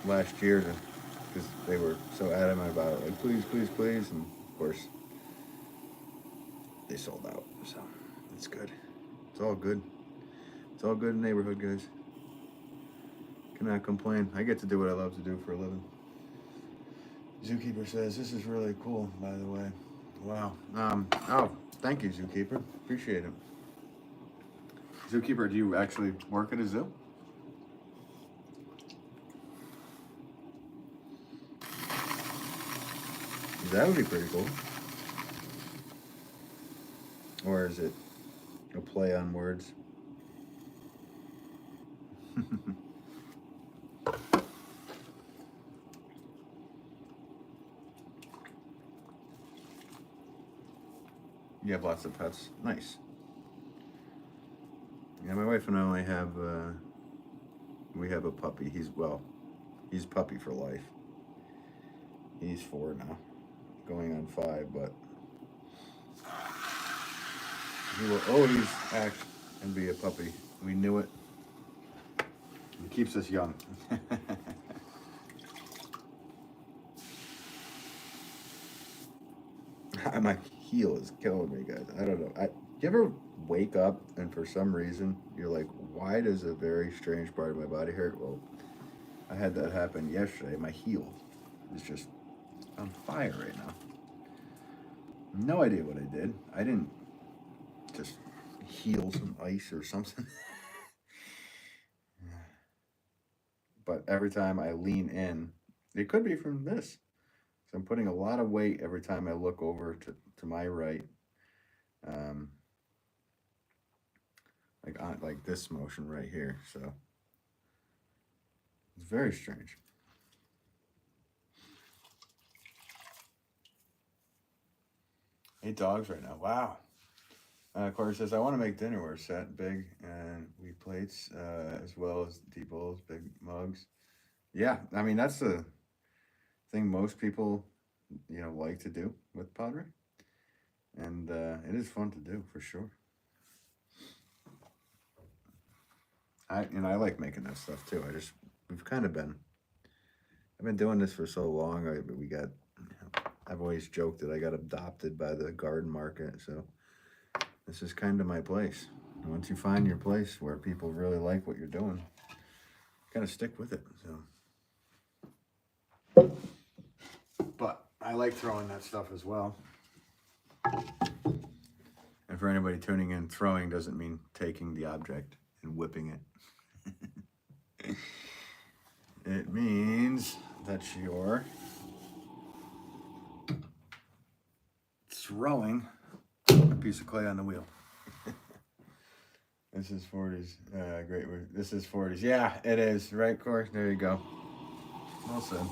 last year because they were so adamant about it. Like, please, please, please. And of course, they sold out. So, it's good. It's all good. It's all good in the neighborhood, guys. Cannot complain. I get to do what I love to do for a living. Zookeeper says, this is really cool, by the way. Wow. Oh, thank you, Zookeeper. Appreciate it. Zookeeper, do you actually work at a zoo? That would be pretty cool. Or is it a play on words? You have lots of pets. Nice. Yeah, my wife and I only have, we have a puppy. He's puppy for life. He's 4 now, going on 5, but he will always act and be a puppy. We knew it. It keeps us young. My heel is killing me, guys. I don't know. You ever wake up and for some reason you're like, why does a very strange part of my body hurt? Well, I had that happen yesterday. My heel is just on fire right now. No idea what I did. I didn't just heal some ice or something. But every time I lean in, it could be from this. So I'm putting a lot of weight every time I look over to my right. Like this motion right here. So it's very strange. 8 dogs right now. Wow. Corey says, I want to make dinner. We're set big and we plates as well as deep bowls, big mugs. Yeah, I mean, that's the thing most people, like to do with pottery. And it is fun to do for sure. I like making that stuff too. I've been doing this for so long. I've always joked that I got adopted by the garden market. So this is kind of my place. And once you find your place where people really like what you're doing, kind of stick with it. So, but I like throwing that stuff as well. And for anybody tuning in, throwing doesn't mean taking the object and whipping it. It means that you're throwing a piece of clay on the wheel. This is 40s. Great. This is 40s. Yeah, it is. Right, Corey? There you go. Well said.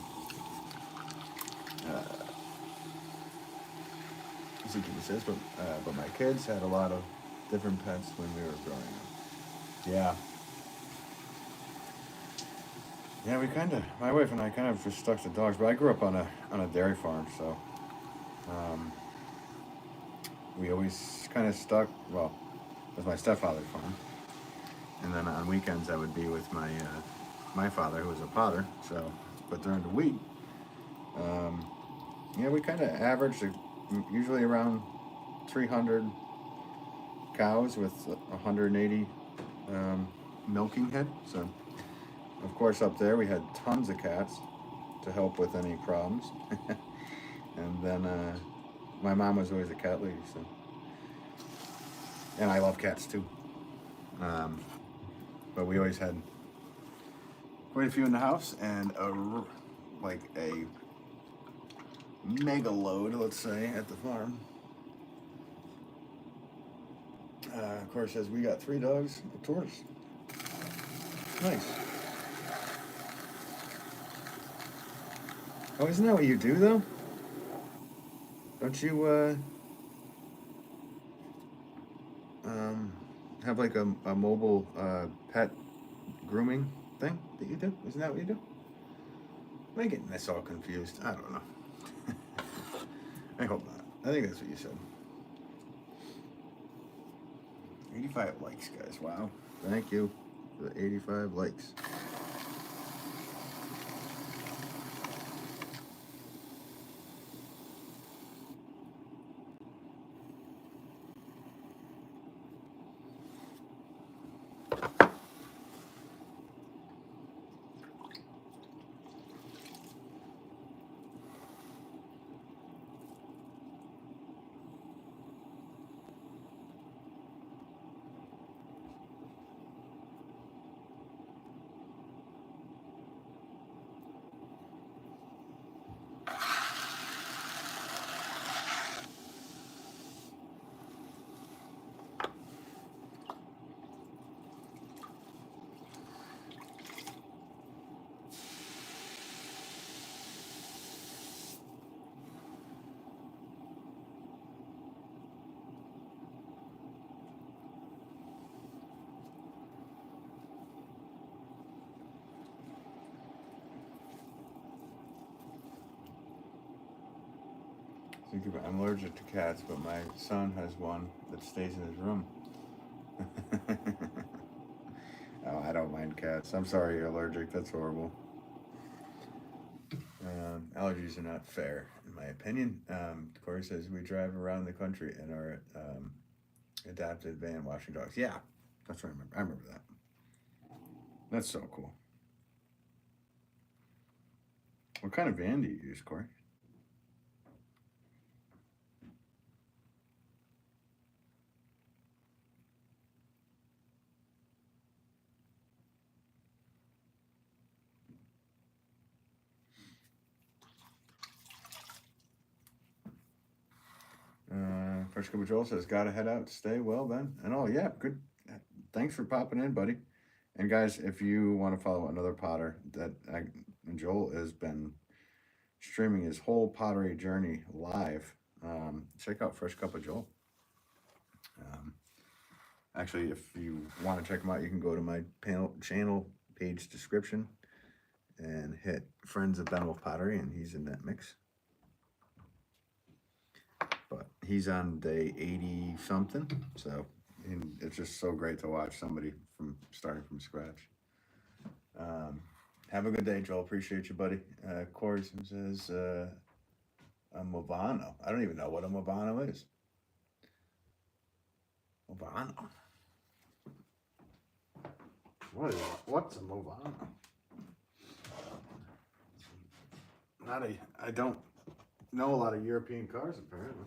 Zookeeper says, but my kids had a lot of different pets when we were growing up. Yeah. Yeah, my wife and I kind of just stuck to dogs, but I grew up on a dairy farm, so we always kind of stuck, well, it was my stepfather's farm, and then on weekends I would be with my father, who was a potter, so, but during the week, we kind of averaged usually around 300 cows with 180 milking head. So, of course, up there we had tons of cats to help with any problems. And then my mom was always a cat lady, so, and I love cats too. Um, but we always had quite a few in the house, and like a mega load, let's say, at the farm. Of course, as we got 3 dogs, a tortoise. Nice. Oh, isn't that what you do though? Don't you have like a mobile pet grooming thing that you do? Isn't that what you do? Am I getting this all confused? I don't know. I hope not. I think that's what you said. 85 likes, guys. Wow. Thank you for the 85 likes. I'm allergic to cats, but my son has one that stays in his room. Oh, I don't mind cats. I'm sorry you're allergic. That's horrible. Allergies are not fair, in my opinion. Corey says we drive around the country in our adapted van watching dogs. Yeah, that's what I remember. I remember that. That's so cool. What kind of van do you use, Corey? Fresh Cup of Joel says, gotta head out. Stay well, Ben. And oh, yeah, good. Thanks for popping in, buddy. And guys, if you want to follow another potter, Joel has been streaming his whole pottery journey live. Check out Fresh Cup of Joel. Actually, if you want to check him out, you can go to my channel page description and hit Friends of Ben Wolff Pottery, and he's in that mix. But he's on day 80 something, so it's just so great to watch somebody from starting from scratch. Have a good day, Joel. Appreciate you, buddy. Corey says a Movano. I don't even know what a Movano is. Movano. What's a Movano? I don't know a lot of European cars, apparently.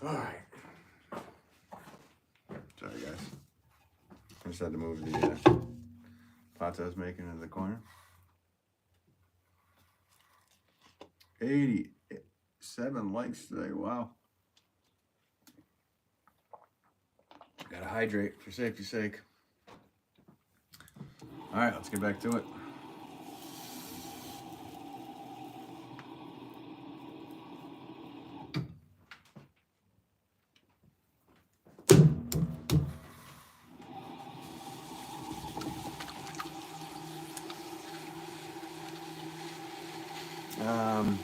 All right. Sorry, guys. I just had to move the pots I was making in the corner. 87 likes today. Wow. Gotta hydrate for safety's sake. All right, let's get back to it. Um,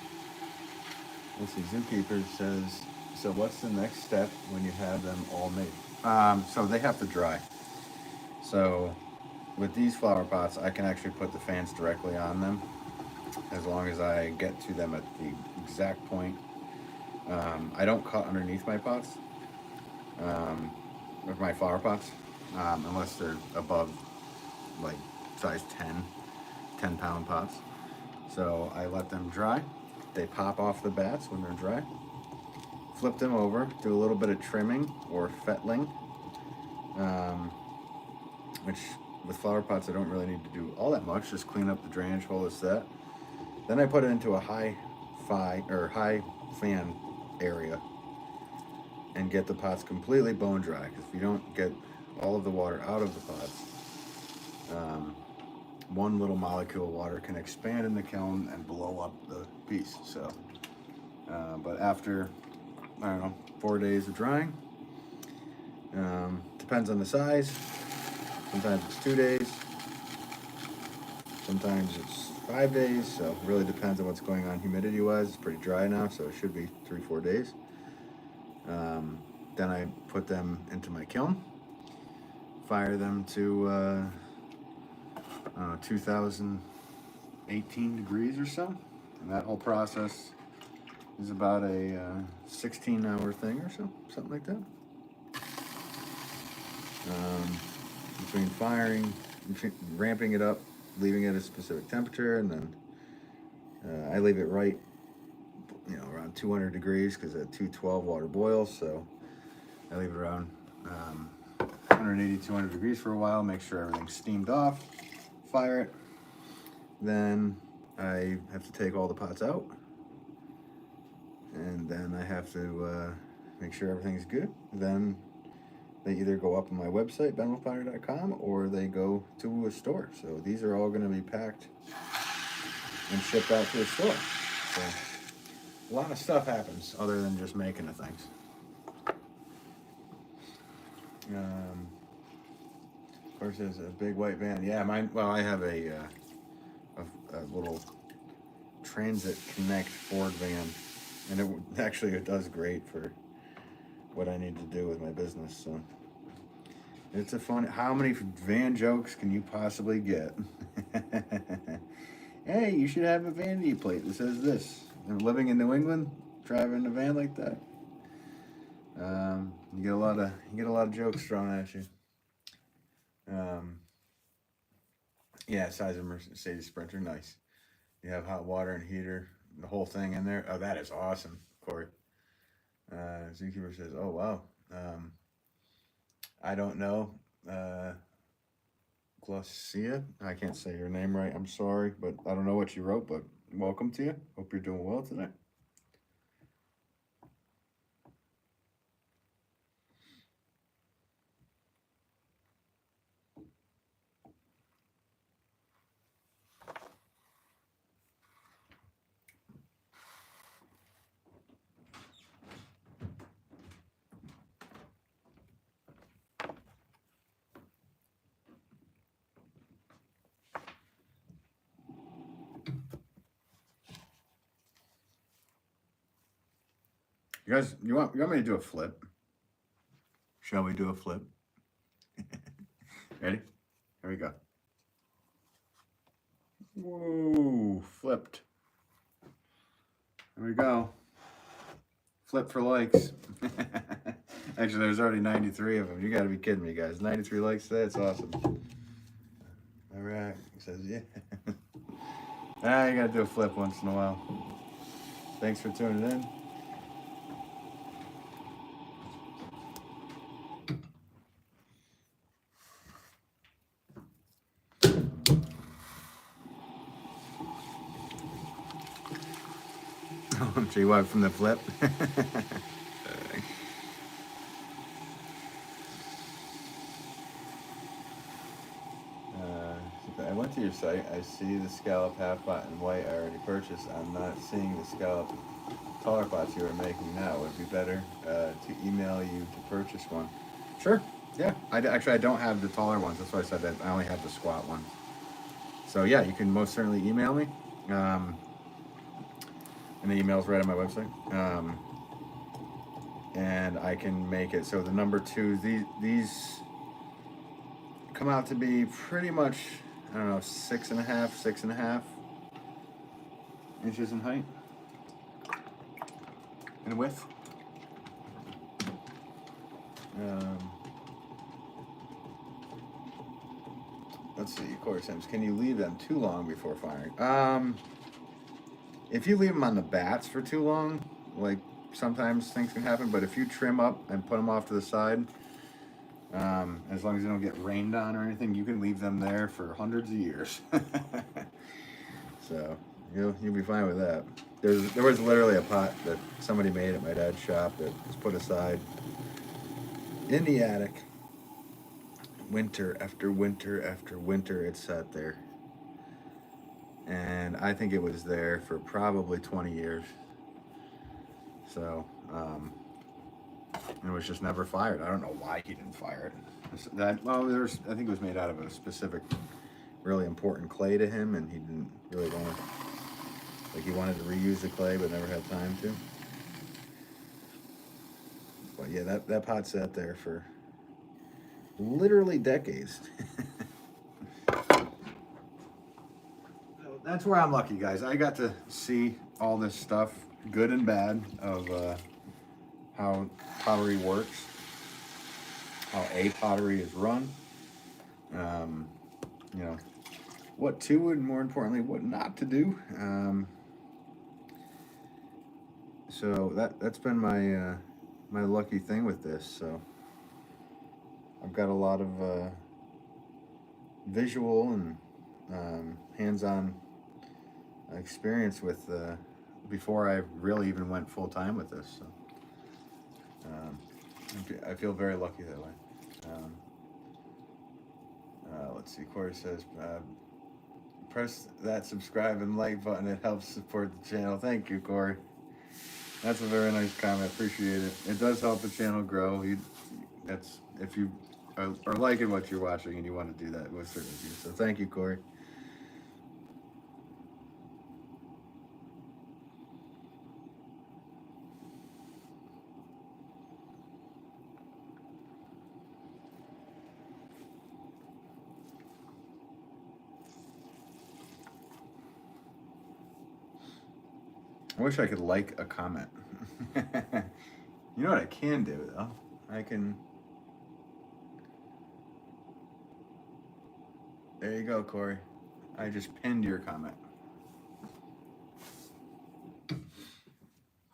let's see. Zookeeper says, so what's the next step when you have them all made? So they have to dry. So with these flower pots, I can actually put the fans directly on them as long as I get to them at the exact point. I don't cut underneath my pots, um, with my flower pots, unless they're above like size 10-pound pots. So I let them dry. They pop off the bats when they're dry. Flip them over, do a little bit of trimming or fettling, um, which with flower pots I don't really need to do all that much. Just clean up the drainage hole, as that. Then I put it into a high fan area and get the pots completely bone dry. Because if you don't get all of the water out of the pots, um, one little molecule of water can expand in the kiln and blow up the piece. So, but after, I don't know, 4 days of drying, depends on the size. Sometimes it's 2 days. Sometimes it's 5 days. So it really depends on what's going on humidity-wise. It's pretty dry now, so it should be 3-4 days. Then I put them into my kiln, fire them to 2018 degrees or so, and that whole process is about a 16-hour thing or so, something like that. Between firing, ramping it up, leaving it at a specific temperature, and then I leave it right, around 200 degrees because at 212 water boils, so I leave it around 180, 200 degrees for a while, make sure everything's steamed off, fire it. Then I have to take all the pots out, and then I have to make sure everything's good. Then they either go up on my website, benwolffpottery.com, or they go to a store. So these are all going to be packed and shipped out to a store. So a lot of stuff happens other than just making the things. Of course, there's a big white van. Yeah, mine. Well, I have a little Transit Connect Ford van, and it does great for what I need to do with my business. So it's a fun. How many van jokes can you possibly get? Hey, you should have a vanity plate that says this. And living in New England, driving a van like that, you get a lot of jokes thrown at you. Yeah, size of Mercedes Sprinter, nice. You have hot water and heater, the whole thing in there. Oh, that is awesome, Corey. Zookeeper says, "Oh wow, I don't know, Glosia. I can't say your name right. I'm sorry, but I don't know what you wrote. But welcome to you. Hope you're doing well today." You guys, you want me to do a flip? Shall we do a flip? Ready? Here we go. Whoa, flipped. There we go. Flip for likes. Actually, there's already 93 of them. You got to be kidding me, guys. 93 likes today. That's awesome. All right. He says, yeah. You got to do a flip once in a while. Thanks for tuning in. I'm sure you want from the flip. I went to your site. I see the scallop half pot in white I already purchased. I'm not seeing the scallop taller pots you are making now. Would it be better to email you to purchase one? Sure. Yeah. I don't have the taller ones. That's why I said that I only have the squat ones. So yeah, you can most certainly email me. and the email's right on my website. And I can make it so the number two, these come out to be pretty much, I don't know, 6.5 inches in height and width. Um, let's see, Corey Sims, can you leave them too long before firing? If you leave them on the bats for too long, like sometimes things can happen, but if you trim up and put them off to the side, as long as they don't get rained on or anything, you can leave them there for hundreds of years. So you'll be fine with that. There was literally a pot that somebody made at my dad's shop that was put aside in the attic. Winter after winter after winter, it sat there, and I think it was there for probably 20 years. So it was just never fired. I don't know why he didn't fire it. I think it was made out of a specific, really important clay to him, and he didn't really want to. Like he wanted to reuse the clay, but never had time to. But yeah, that pot sat there for literally decades. That's where I'm lucky, guys. I got to see all this stuff, good and bad, of how pottery works, how a pottery is run, you know, what to and more importantly, what not to do. So that's been my my lucky thing with this. So I've got a lot of visual and hands-on experience with before I really even went full time with this. So I feel very lucky that way. Let's see. Corey says, press that subscribe and like button. It helps support the channel. Thank you, Corey. That's a very nice comment. Appreciate it. It does help the channel grow. That's if you are liking what you're watching and you want to do that, we'll certainly do. So thank you, Corey. I wish I could like a comment. You know what I can do, though? I can... There you go, Corey. I just pinned your comment.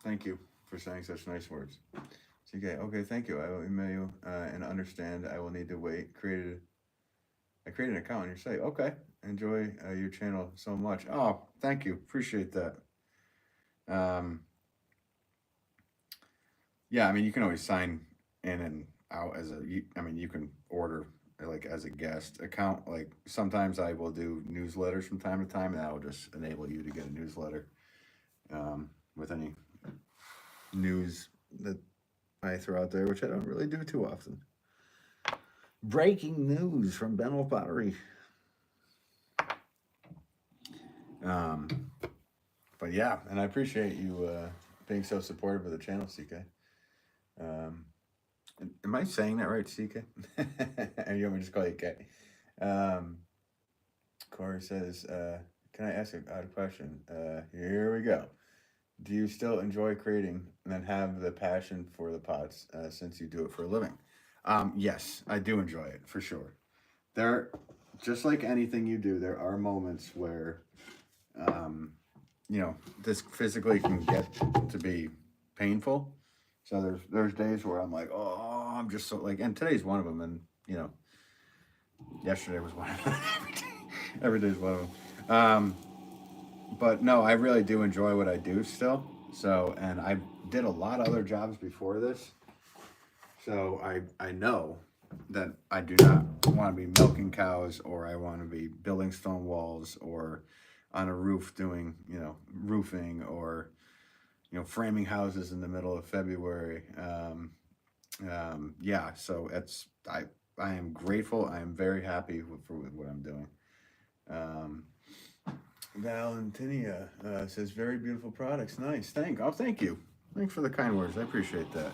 Thank you for saying such nice words. CK, okay, thank you. I will email you and understand I will need to wait. I created an account on your site. Okay. Enjoy your channel so much. Oh, thank you. Appreciate that. Yeah, I mean, you can always sign in and out as you can order like as a guest account. Like sometimes I will do newsletters from time to time, and that will just enable you to get a newsletter with any news that I throw out there, which I don't really do too often. Breaking news from Benwell Pottery. But yeah, and I appreciate you being so supportive of the channel, CK. Am I saying that right, CK? And you want me to just call you K? Corey says, can I ask a question? Here we go. Do you still enjoy creating and then have the passion for the pots since you do it for a living? Yes, I do enjoy it for sure. Just like anything you do, there are moments where, this physically can get to be painful. So there's days where I'm like, oh, I'm just so like, and today's one of them, and yesterday was one of them. Every day's one of them. But no, I really do enjoy what I do still. So, and I did a lot of other jobs before this. So I know that I do not want to be milking cows, or I want to be building stone walls, or on a roof doing, roofing, or, framing houses in the middle of February. Yeah, so I am grateful. I am very happy for what I'm doing. Valentina says, very beautiful products. Nice. Thank you. Thanks for the kind words. I appreciate that.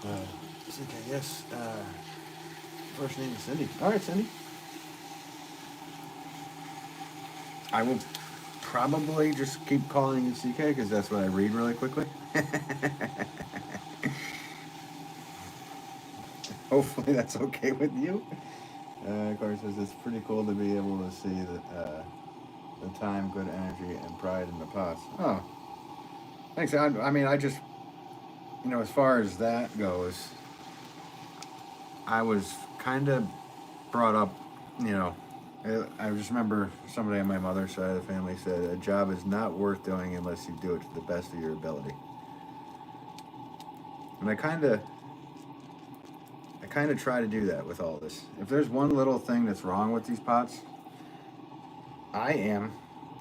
CK, yes. First name is Cindy. All right, Cindy. I will probably just keep calling you CK because that's what I read really quickly. Hopefully that's okay with you. Of course, it's pretty cool to be able to see the time, good energy, and pride in the pots. Oh, thanks. I mean, I just, as far as that goes, I was kind of brought up, you know, I just remember somebody on my mother's side of the family said, a job is not worth doing unless you do it to the best of your ability. And I kind of try to do that with all this. If there's one little thing that's wrong with these pots, I am,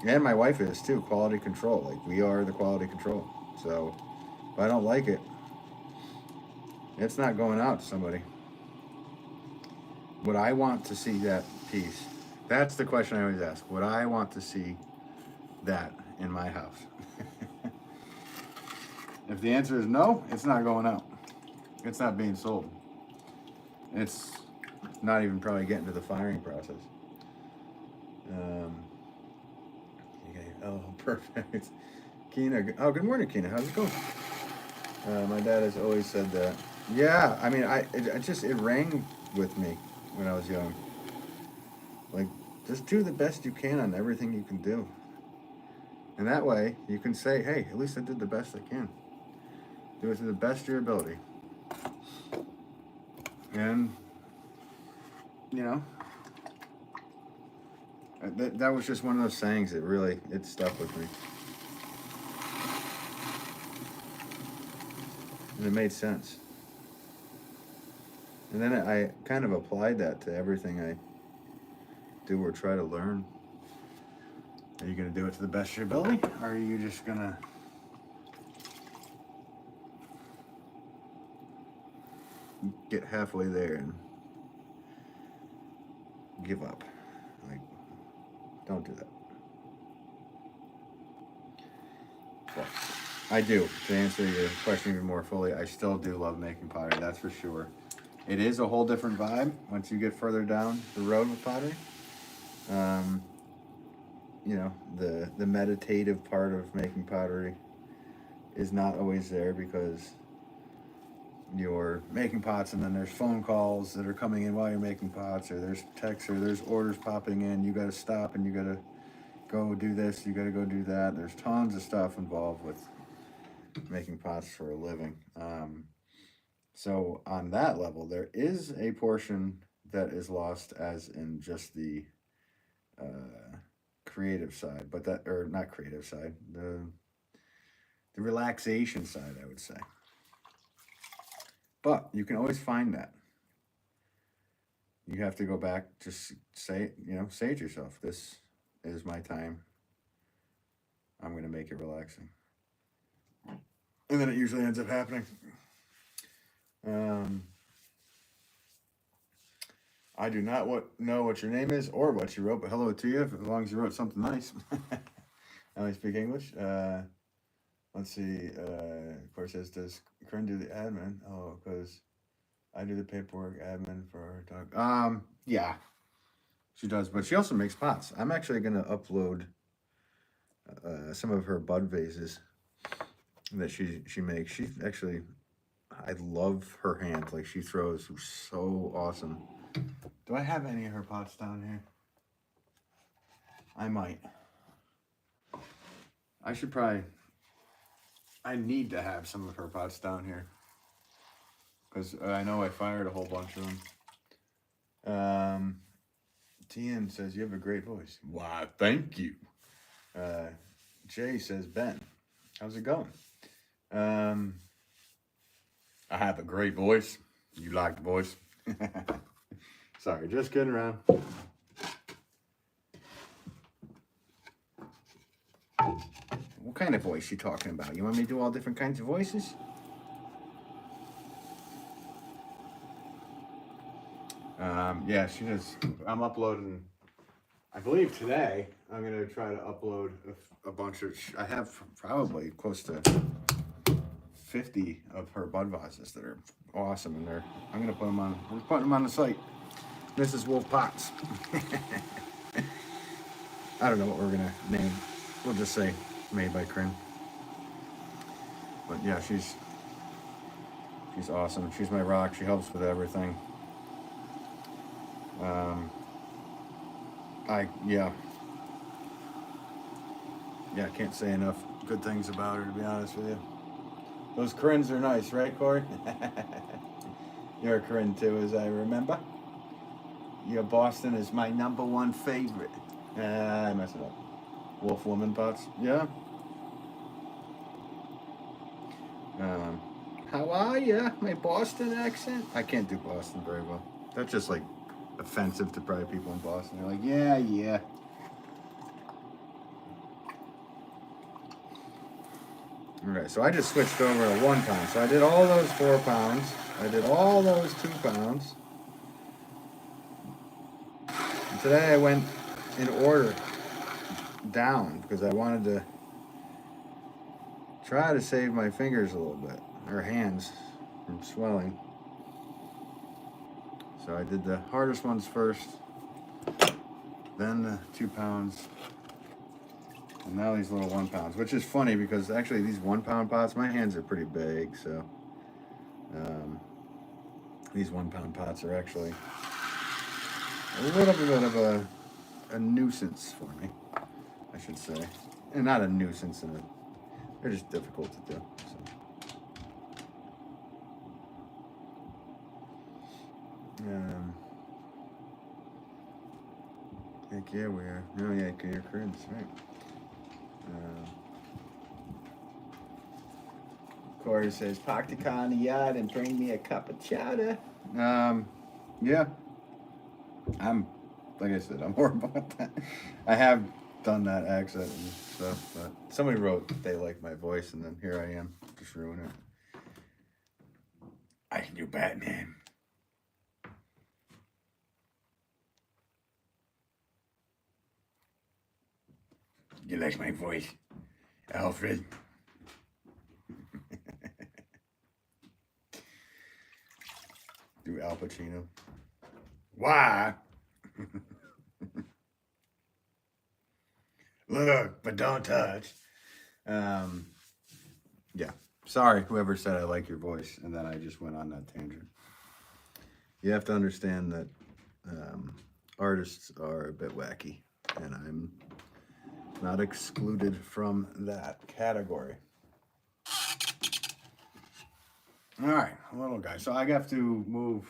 and my wife is too, quality control. Like, we are the quality control. So if I don't like it, it's not going out to somebody. Would I want to see that piece? That's the question I always ask. Would I want to see that in my house? If the answer is no, it's not going out. It's not being sold. It's not even probably getting to the firing process. Okay. Oh, perfect. Keena. Oh, good morning, Keena. How's it going? My dad has always said that. Yeah, I mean, it rang with me when I was young. Like, just do the best you can on everything you can do. And that way, you can say, hey, at least I did the best I can. Do it to the best of your ability. And, that was just one of those sayings that really, it stuck with me. And it made sense. And then I kind of applied that to everything I do or try to learn. Are you going to do it to the best of your ability? Or are you just going to get halfway there and give up? Like, don't do that. Well, I do. To answer your question even more fully, I still do love making pottery, that's for sure. It is a whole different vibe once you get further down the road with pottery. The meditative part of making pottery is not always there because you're making pots and then there's phone calls that are coming in while you're making pots, or there's texts, or there's orders popping in. You got to stop and you got to go do this, you got to go do that. There's tons of stuff involved with making pots for a living. So on that level, there is a portion that is lost, as in just the creative side, but not creative side, the relaxation side, I would say. But you can always find that. You have to go back, just say it to yourself. This is my time. I'm going to make it relaxing. And then it usually ends up happening. I do not know what your name is or what you wrote, but hello to you, as long as you wrote something nice. I only speak English. Let's see. Of course, it says, does Corinne do the admin? Oh, because I do the paperwork admin for her dog. Yeah, she does, but she also makes pots. I'm actually going to upload some of her bud vases that she makes. She actually, I love her hand. Like, she throws so awesome. Do I have any of her pots down here? I might. I need to have some of her pots down here, because I know I fired a whole bunch of them. Tien says, you have a great voice. Why, thank you. Jay says, Ben, how's it going? I have a great voice. You like the voice? Sorry, just kidding around. What kind of voice you talking about? You want me to do all different kinds of voices? Yeah, she does. I'm uploading. I believe today I'm going to try to upload a bunch of, I have probably close to 50 of her bud vases that are awesome, and I'm going to put them on, we're putting them on the site. This is Wolff Pots. I don't know what we're going to name. We'll just say made by Corinne. But yeah, she's awesome. She's my rock. She helps with everything. I can't say enough good things about her, to be honest with you. Those Corinnes are nice, right, Corey? You're a Corinne too, as I remember. Your Boston is my #1 favorite. I messed it up. Wolff Woman Pots, yeah. How are ya? My Boston accent? I can't do Boston very well. That's just like offensive to probably people in Boston. They're like, yeah. Alright, so I just switched over to 1 pound. So I did all those 4 pounds. I did all those 2 pounds. And today I went in order down because I wanted to try to save my fingers a little bit, or hands, from swelling. So I did the hardest ones first, then the 2 pounds, and now these little 1 pounds, which is funny because actually these 1 pound pots, my hands are pretty big, so these 1 pound pots are actually a little bit of a nuisance for me, I should say. And not a nuisance in it. They're just difficult to do. So. Heck yeah, we are. Oh yeah, you're Corinne's, right. Corey says, park the car in the yard and bring me a cup of chowder. Yeah. Like I said, I'm horrible at that. I have done that accent and stuff, but somebody wrote that they like my voice, and then here I am, just ruining it. I can do Batman. You like my voice, Alfred? Do Al Pacino. Why? Look, but don't touch. Yeah. Sorry, whoever said I like your voice, and then I just went on that tangent. You have to understand that artists are a bit wacky, and I'm not excluded from that category. All right, little guy. So I have to move.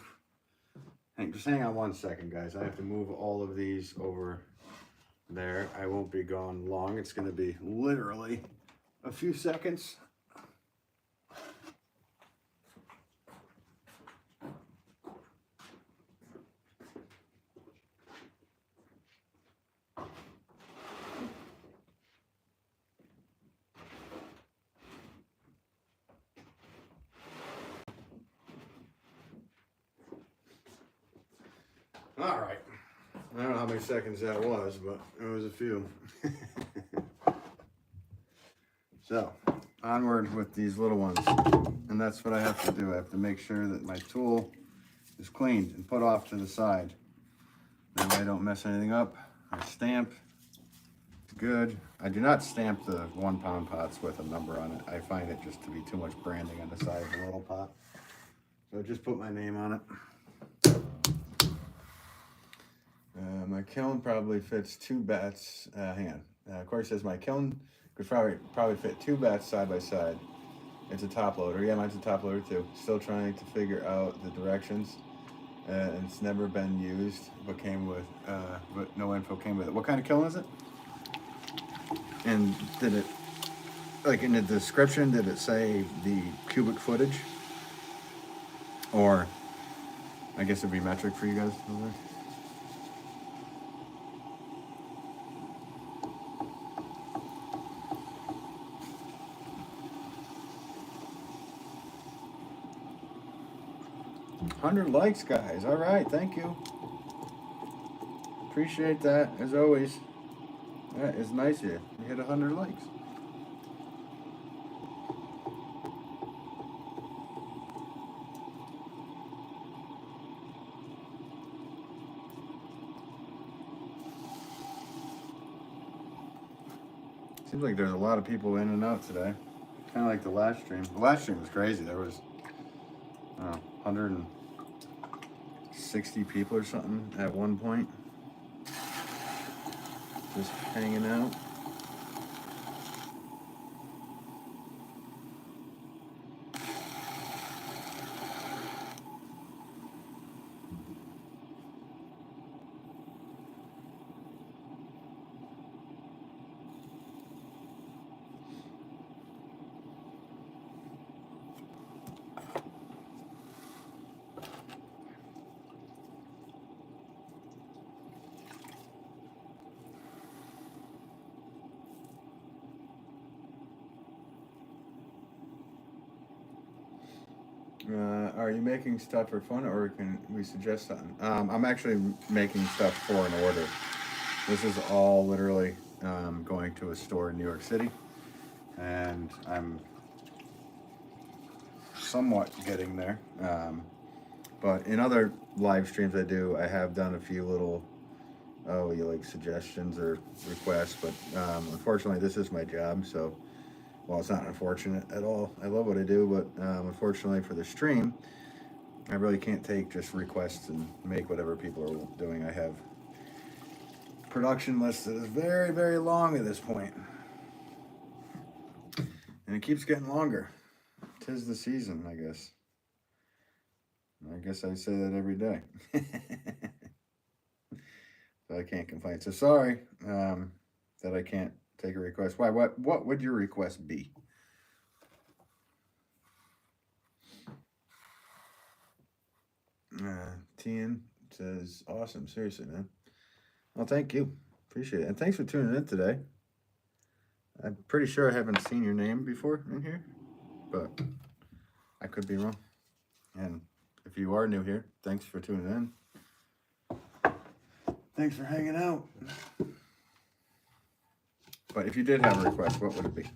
Just hang on 1 second, guys. I have to move all of these over there. I won't be gone long. It's going to be literally a few seconds. All right. I don't know how many seconds that was, but it was a few. So, onward with these little ones. And that's what I have to do. I have to make sure that my tool is cleaned and put off to the side. That way I don't mess anything up. I stamp. Good. I do not stamp the 1 pound pots with a number on it. I find it just to be too much branding on the side of the little pot. So I just put my name on it. My kiln probably fits 2 bats. Hang on. Corey says my kiln could probably fit 2 bats side by side. It's a top loader. Yeah, mine's a top loader too. Still trying to figure out the directions. It's never been used, but no info came with it. What kind of kiln is it? And did it, like in the description, did it say the cubic footage? Or, I guess it'd be metric for you guys over there. $100 likes, guys. All right, thank you. appreciate that as always. That is nice of you. You hit 100 likes. Seems like there's a lot of people in and out today. Kind of like the last stream. The last stream was crazy. There was 160 people or something at one point. Just hanging out. Are you making stuff for fun, or can we suggest something? I'm actually making stuff for an order. This is all literally going to a store in New York City, and I'm somewhat getting there. But in other live streams I do, I have done a few little, suggestions or requests, but unfortunately this is my job, so, well, it's not unfortunate at all. I love what I do, but unfortunately for the stream, I really can't take just requests and make whatever people are doing. I have production list that is very, very long at this point. And it keeps getting longer. 'Tis the season, I guess. I guess I say that every day. So I can't complain. So sorry that I can't take a request. Why? What would your request be? Tian says, awesome. Seriously, man. Well, thank you. Appreciate it. And thanks for tuning in today. I'm pretty sure I haven't seen your name before in here, but I could be wrong. And if you are new here, thanks for tuning in. Thanks for hanging out. But if you did have a request, what would it be?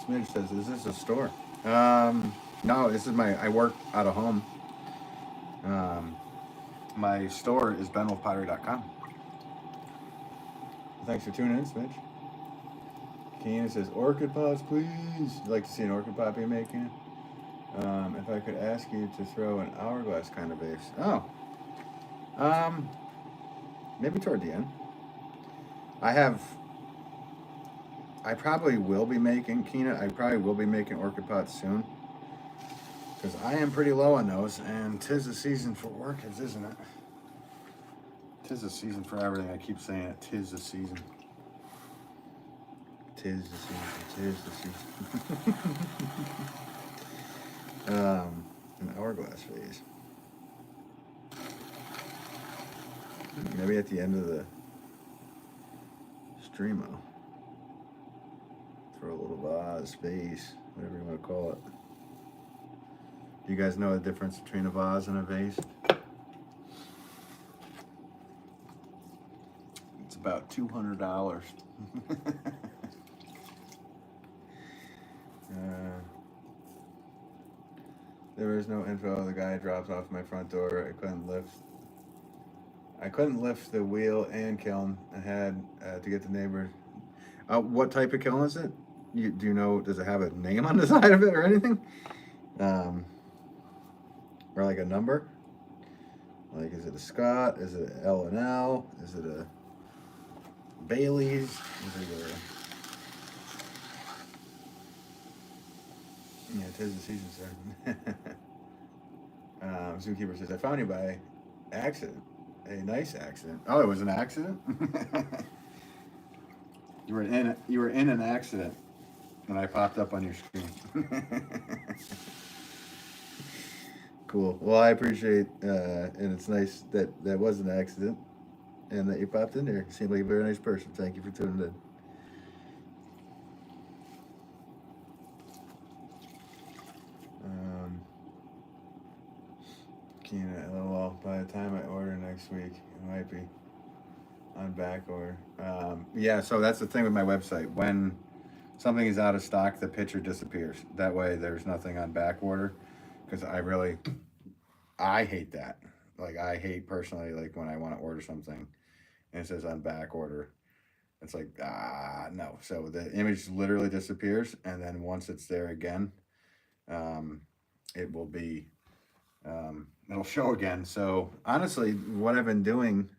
Smidge says, is this a store? No, this is I work out of home. My store is benwolfpottery.com. Thanks for tuning in, Smidge. Keenan says, orchid pots, please. I'd like to see an orchid pot be making. If I could ask you to throw an hourglass kind of vase. Oh. Maybe toward the end. I probably will be making, Keena, I probably will be making orchid pots soon. Because I am pretty low on those, and 'tis the season for orchids, isn't it? 'Tis the season for everything. I keep saying it. 'Tis the season. 'Tis the season. 'Tis the season. An hourglass vase. Maybe at the end of the stream, I'll throw a little vase, vase, whatever you want to call it. Do you guys know the difference between a vase and a vase? It's about $200. There is no info. The guy drops off my front door. I couldn't lift the wheel and kiln. I had to get the neighbor. What type of kiln is it? Do you know? Does it have a name on the side of it or anything? Or like a number? Like, is it a Scott? Is it an L&L? Is it a Bailey's? Is it a... Yeah, 'tis the season, sir. Zookeeper says, I found you by accident. a nice accident. Oh, it was an accident. You were in an accident, and I popped up on your screen. Cool. Well, I appreciate, and it's nice that that was an accident, and that you popped in there. You seem like a very nice person. Thank you for tuning in. Um, Kina, LOL. By the time I order next week, it might be on back order. Yeah, so that's the thing with my website. When something is out of stock, the picture disappears. That way, there's nothing on back order. Because I hate that. Like, I hate personally, like, when I want to order something and it says on back order. It's like, no. So the image literally disappears. And then once it's there again, um, it will be, it'll show again. So honestly, what I've been doing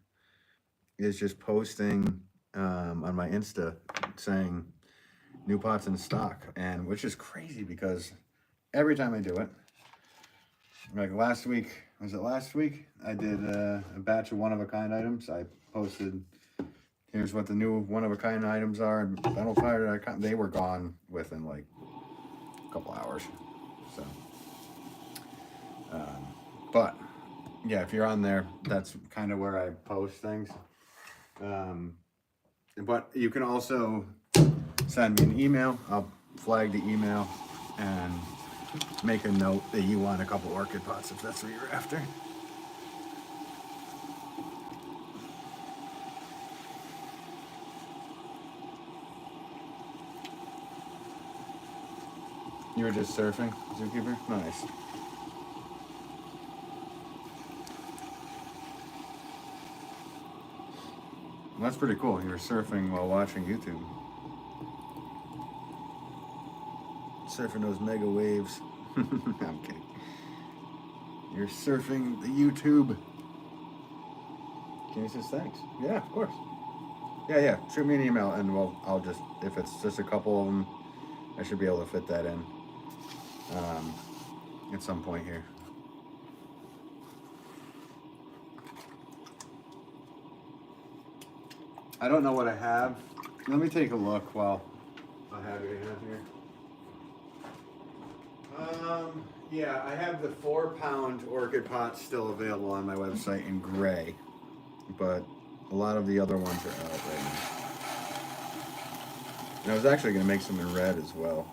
is just posting on my Insta saying new pots in stock, and which is crazy because every time I do it, like last week, was it last week? I did a batch of one of a kind items. I posted, here's what the new one of a kind items are, and metalfire.com. They were gone within like a couple hours. So, but yeah, if you're on there, that's kind of where I post things. But you can also send me an email. I'll flag the email and make a note that you want a couple orchid pots if that's what you're after. You were just surfing, Zookeeper? Nice. Well, that's pretty cool. You were surfing while watching YouTube. Surfing those mega waves. I'm kidding. You're surfing the YouTube. Kenny says thanks. Yeah, of course. Yeah. Shoot me an email and I'll just, if it's just a couple of them, I should be able to fit that in at some point here. I don't know what I have. Let me take a look while I have it in here. Yeah, I have the 4-pound orchid pots still available on my website in gray, but a lot of the other ones are out right now. And I was actually going to make some in red as well,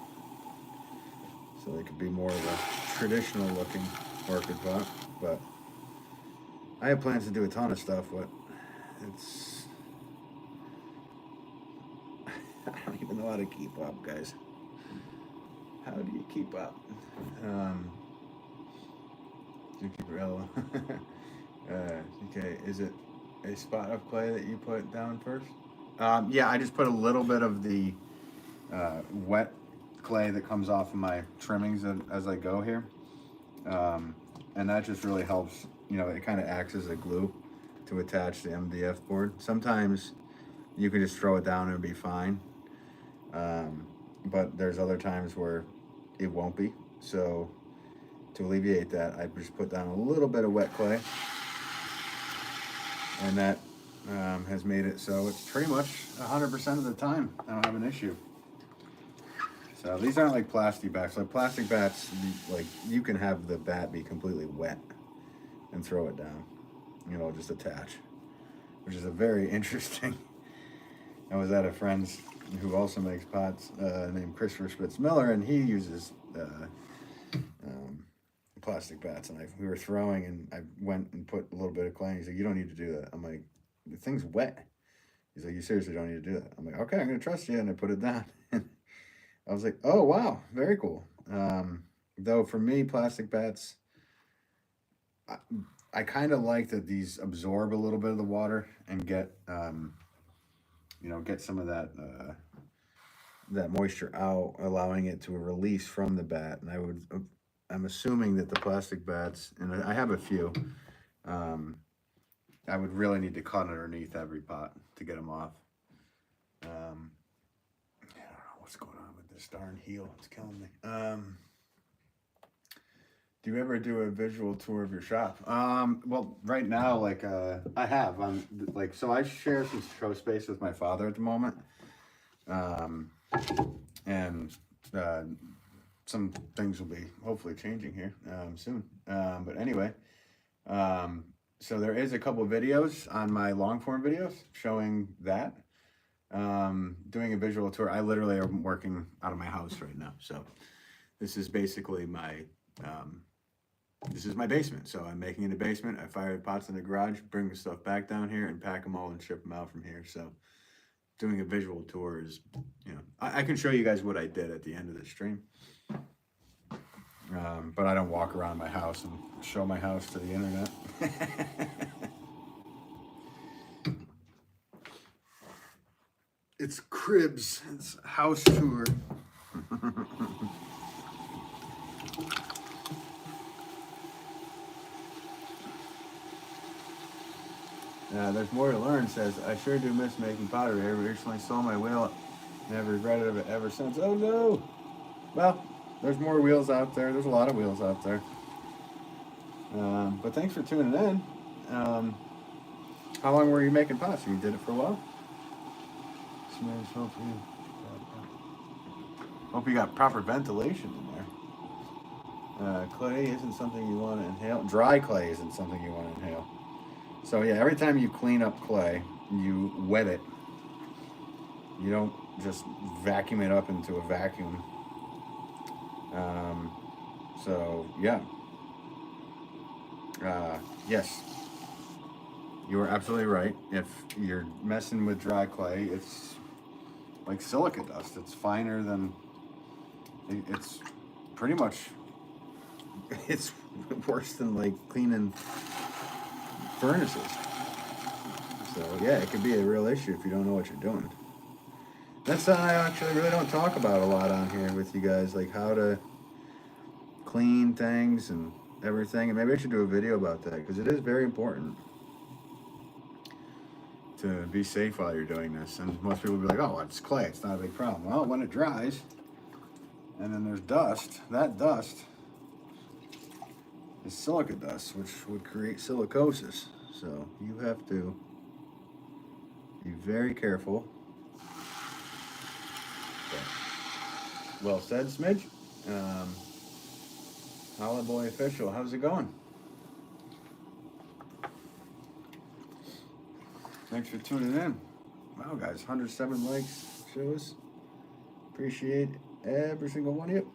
so they could be more of a traditional looking orchid pot. But I have plans to do a ton of stuff, but it's I don't even know how to keep up, guys. How do you keep up? Okay, is it a spot of clay that you put down first? Yeah, I just put a little bit of the wet clay that comes off of my trimmings as I go here. And that just really helps, it kind of acts as a glue to attach the MDF board. Sometimes you can just throw it down and it'll be fine. But there's other times where it won't be. So to alleviate that, I just put down a little bit of wet clay. And that has made it so it's pretty much 100% of the time I don't have an issue. So these aren't like plastic bats. Like plastic bats, like you can have the bat be completely wet and throw it down, just attach, which is a very interesting. I was at a friend's who also makes pots named Christopher Spitz Miller, and he uses plastic bats. And we were throwing, and I went and put a little bit of clay. And he's like, "You don't need to do that." I'm like, "The thing's wet." He's like, "You seriously don't need to do that?" I'm like, "Okay, I'm gonna trust you," and I put it down. I was like, "Oh wow, very cool." Though for me, plastic bats, I kind of like that these absorb a little bit of the water and get get some of that moisture out, allowing it to release from the bat. And I'm assuming that the plastic bats, and I have a few, I would really need to cut underneath every pot to get them off. I don't know what's going on with this darn heel. It's killing me. Do you ever do a visual tour of your shop? Well, right now, like, I have. I'm like, so I share some show space with my father at the moment, um, and some things will be hopefully changing here soon. But anyway, um, so there is a couple of videos on my long form videos showing that. Doing a visual tour. I literally am working out of my house right now, so this is basically my this is my basement. So I'm making it a basement. I fire the pots in the garage, bring the stuff back down here, and pack them all and ship them out from here. So doing a visual tour is, I can show you guys what I did at the end of the stream. But I don't walk around my house and show my house to the internet. It's cribs. It's house tour. There's more to learn, says, I sure do miss making pottery. I recently sold my wheel and have regretted it ever since. Oh no! Well, there's more wheels out there. There's a lot of wheels out there. But thanks for tuning in. How long were you making pots? You did it for a while? Hope you got proper ventilation in there. Clay isn't something you want to inhale. Dry clay isn't something you want to inhale. So yeah, every time you clean up clay, you wet it. You don't just vacuum it up into a vacuum. So yeah. Yes. You are absolutely right. If you're messing with dry clay, it's like silica dust. It's finer than, it's pretty much, it's worse than like cleaning furnaces. So yeah, it could be a real issue if you don't know what you're doing. That's something I actually really don't talk about a lot on here with you guys, like how to clean things and everything. And maybe I should do a video about that because it is very important to be safe while you're doing this. And most people will be like, oh, it's clay, it's not a big problem. Well, when it dries and then there's dust, that dust is silica dust, which would create silicosis. So you have to be very careful. Okay. Well said, Smidge. Hollow Boy Official, how's it going? Thanks for tuning in. Wow, guys, 107 likes. Show us. Appreciate every single one of you.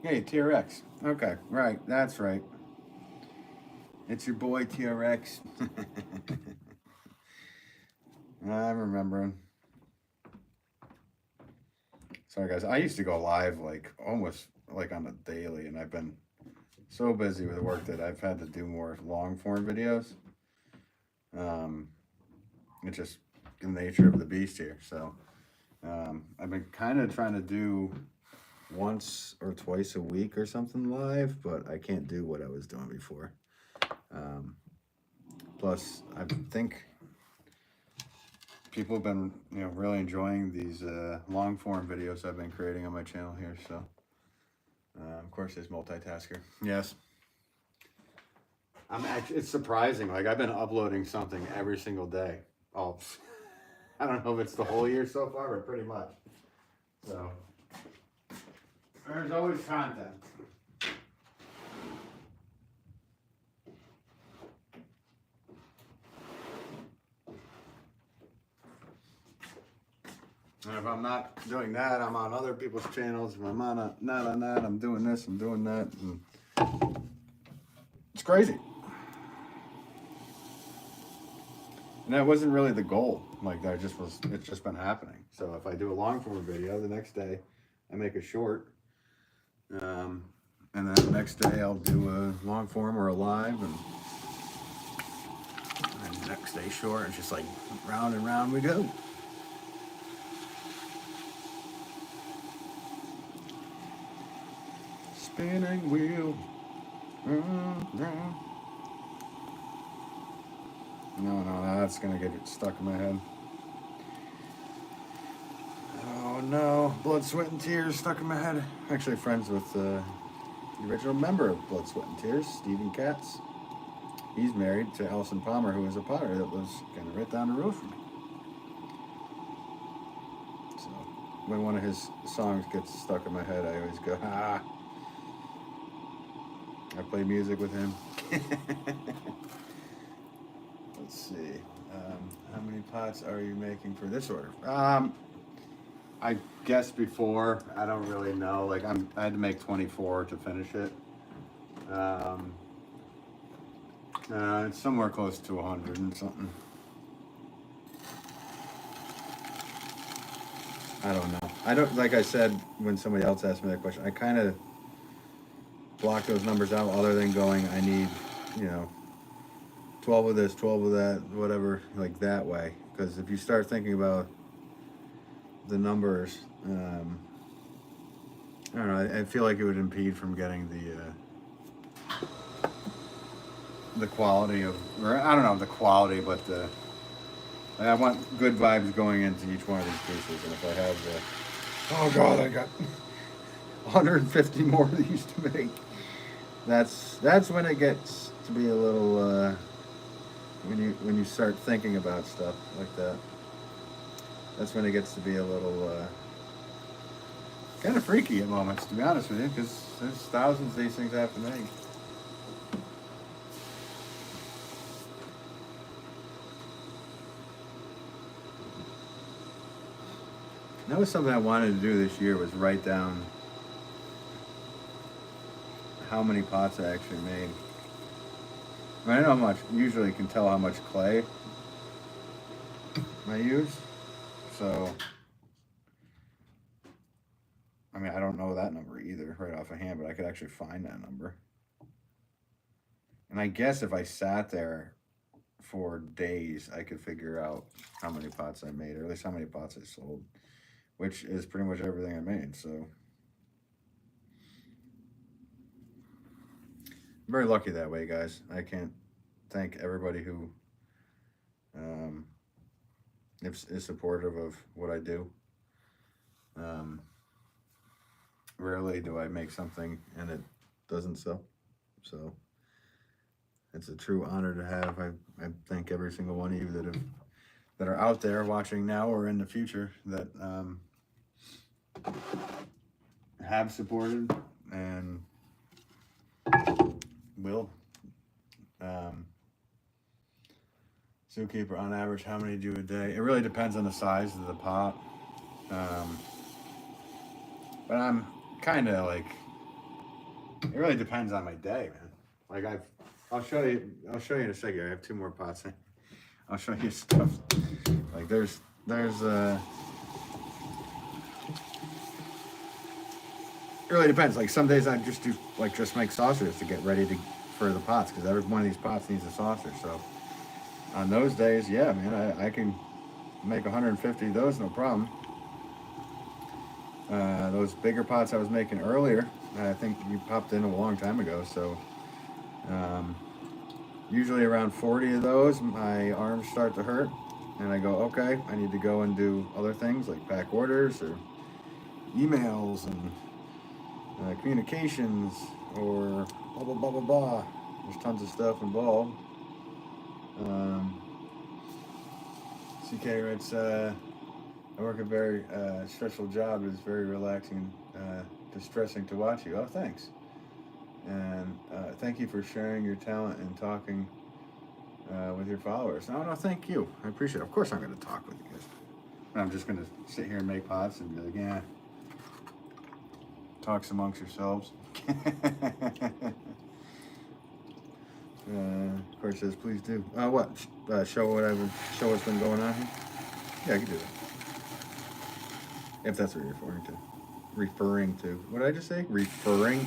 Hey, TRX. Okay, right, that's right. It's your boy TRX. I'm remembering. Sorry, guys. I used to go live like almost like on a daily, and I've been so busy with work that I've had to do more long form videos. It's just the nature of the beast here. So I've been kind of trying to do once or twice a week or something live, but I can't do what I was doing before. Plus, I think people have been, really enjoying these long form videos I've been creating on my channel here. So, of course, there's multitasker. Yes. It's surprising. Like I've been uploading something every single day. Oh, I don't know if it's the whole year so far, but pretty much. So there's always content. And if I'm not doing that, I'm on other people's channels. If I'm not on that, I'm doing this, I'm doing that. And it's crazy. And that wasn't really the goal. Like that it's just been happening. So if I do a long form video, the next day I make a short. And then the next day I'll do a long form or a live, and the next day short. It's just like round and round we go. Spinning wheel. No, that's gonna get stuck in my head. Oh no, Blood, Sweat, and Tears stuck in my head. Actually, friends with the original member of Blood, Sweat, and Tears, Stephen Katz. He's married to Alison Palmer, who is a potter that lives kind of right down the road from me. So when one of his songs gets stuck in my head, I always go, ah. I play music with him. Let's see. How many pots are you making for this order? I guessed before. I don't really know. Like I had to make 24 to finish it. It's somewhere close to 100 and something. I don't know. I don't, like I said when somebody else asked me that question, I kind of block those numbers out other than going, I need, 12 of this, 12 of that, whatever, like that way. Because if you start thinking about the numbers, I don't know, I feel like it would impede from getting the quality of, or I don't know, the quality, but I want good vibes going into each one of these pieces. And if I have oh God, I got 150 more of these to make. That's when it gets to be a little when you start thinking about stuff like that. That's when it gets to be a little kind of freaky at moments, to be honest with you, because there's thousands of these things I have to make. That was something I wanted to do this year, was write down how many pots I actually made. I know how much, usually you can tell how much clay I use, so, I mean, I don't know that number either right off of hand, but I could actually find that number. And I guess if I sat there for days, I could figure out how many pots I made, or at least how many pots I sold, which is pretty much everything I made, so. I'm very lucky that way, guys. I can't thank everybody who is supportive of what I do. Rarely do I make something and it doesn't sell, so it's a true honor to have. I thank every single one of you that are out there watching now or in the future that have supported and will. Zookeeper, on average, how many do a day? It really depends on the size of the pot. But I'm kind of like, it really depends on my day, man. Like I'll show you in a second. I have 2 more pots. I'll show you stuff. Like there's it really depends. Like some days I just make saucers to get ready for the pots, because every one of these pots needs a saucer. So on those days, yeah, man, I can make 150 of those, no problem. Those bigger pots I was making earlier, I think you popped in a long time ago, so usually around 40 of those, my arms start to hurt, and I go, okay, I need to go and do other things like pack orders or emails and communications or blah, blah, blah, blah, blah. There's tons of stuff involved. CK writes, I work a very stressful job. It's very relaxing, distressing to watch you. Oh, thanks. And thank you for sharing your talent and talking with your followers. No, thank you. I appreciate it. Of course I'm going to talk with you guys. I'm just going to sit here and make pots and be like, yeah, talks amongst yourselves. Of course, says please do. What? Show what's been going on here? Yeah, I can do that. If that's what you're referring to. Referring to. What did I just say? Referring?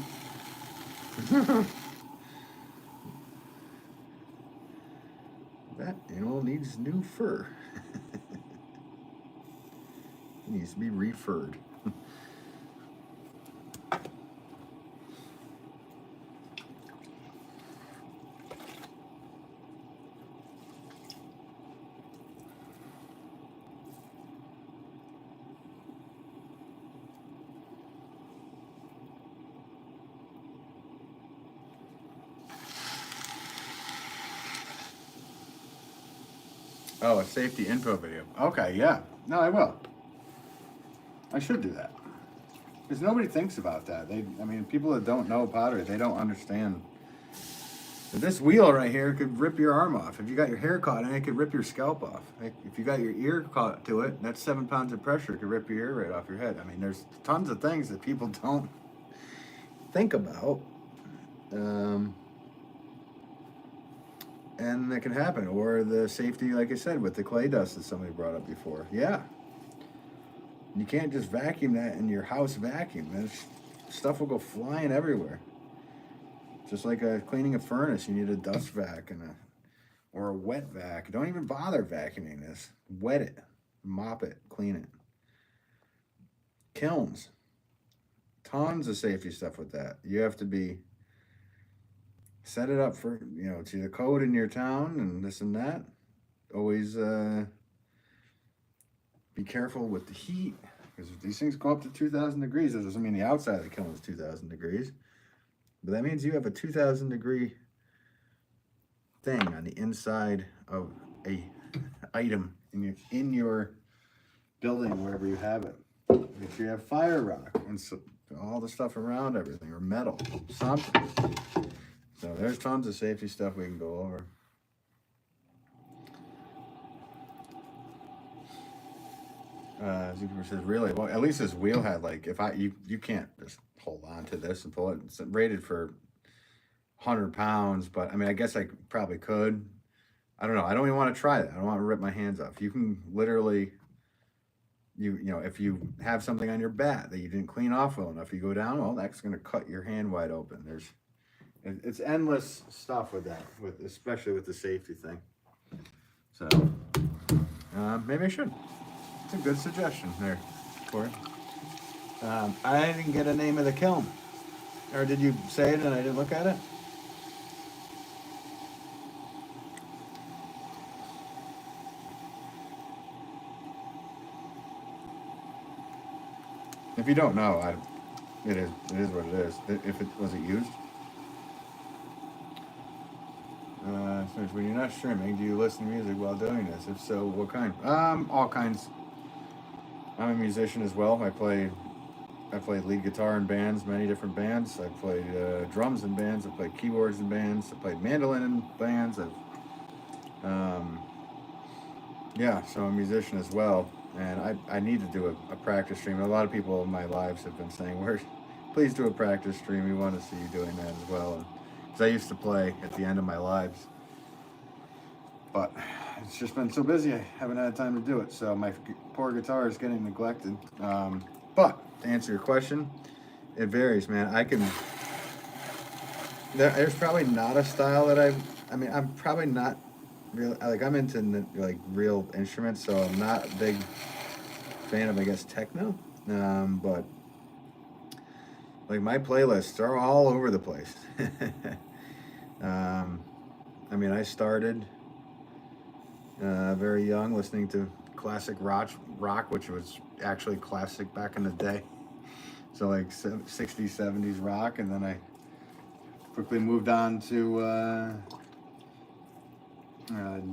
That animal needs new fur. It needs to be refurred. Oh, a safety info video. Okay, yeah. No, I will. I should do that. Because nobody thinks about that. I mean, people that don't know pottery, they don't understand. This wheel right here could rip your arm off. If you got your hair caught in it, it could rip your scalp off. If you got your ear caught to it, that's 7 pounds of pressure could rip your ear right off your head. I mean, there's tons of things that people don't think about. And that can happen. Or the safety, like I said, with the clay dust that somebody brought up before. Yeah. You can't just vacuum that in your house vacuum. There's, stuff will go flying everywhere. Just like cleaning a furnace, you need a dust vac or a wet vac. Don't even bother vacuuming this. Wet it, mop it, clean it. Kilns. Tons of safety stuff with that. You have to set it up for, to the code in your town and this and that. Always be careful with the heat, because if these things go up to 2,000 degrees, that doesn't mean the outside of the kiln is 2,000 degrees. But that means you have a 2,000 degree thing on the inside of a item in your building, wherever you have it. If you have fire rock and all the stuff around everything, or metal, something. So there's tons of safety stuff we can go over. Zuckerberg says, really? Well, at least this wheel had, like, you can't just hold on to this and pull it. It's rated for 100 pounds, but I mean, I guess I probably could. I don't know. I don't even want to try that. I don't want to rip my hands off. You can literally, if you have something on your bat that you didn't clean off well enough, you go down, well, that's going to cut your hand wide open. It's endless stuff with that, especially with the safety thing. So maybe I should. It's a good suggestion there, Corey. I didn't get a name of the kiln. Or did you say it and I didn't look at it? If you don't know, it is what it is. If it was it used? So when you're not streaming, do you listen to music while doing this? If so, what kind? All kinds. I'm a musician as well. I played lead guitar in bands, many different bands. I played drums in bands. I played keyboards in bands. I played mandolin in bands. So I'm a musician as well. And I need to do a practice stream. A lot of people in my lives have been saying, please do a practice stream. We want to see you doing that as well. Because I used to play at the end of my lives. But it's just been so busy, I haven't had time to do it. So my poor guitar is getting neglected. But to answer your question, it varies, man. There's probably not a style that I'm probably not real, like, I'm into like real instruments, so I'm not a big fan of, I guess, techno. But like my playlists are all over the place. I started very young listening to classic rock, which was actually classic back in the day. So like 60s, 70s rock, and then I quickly moved on to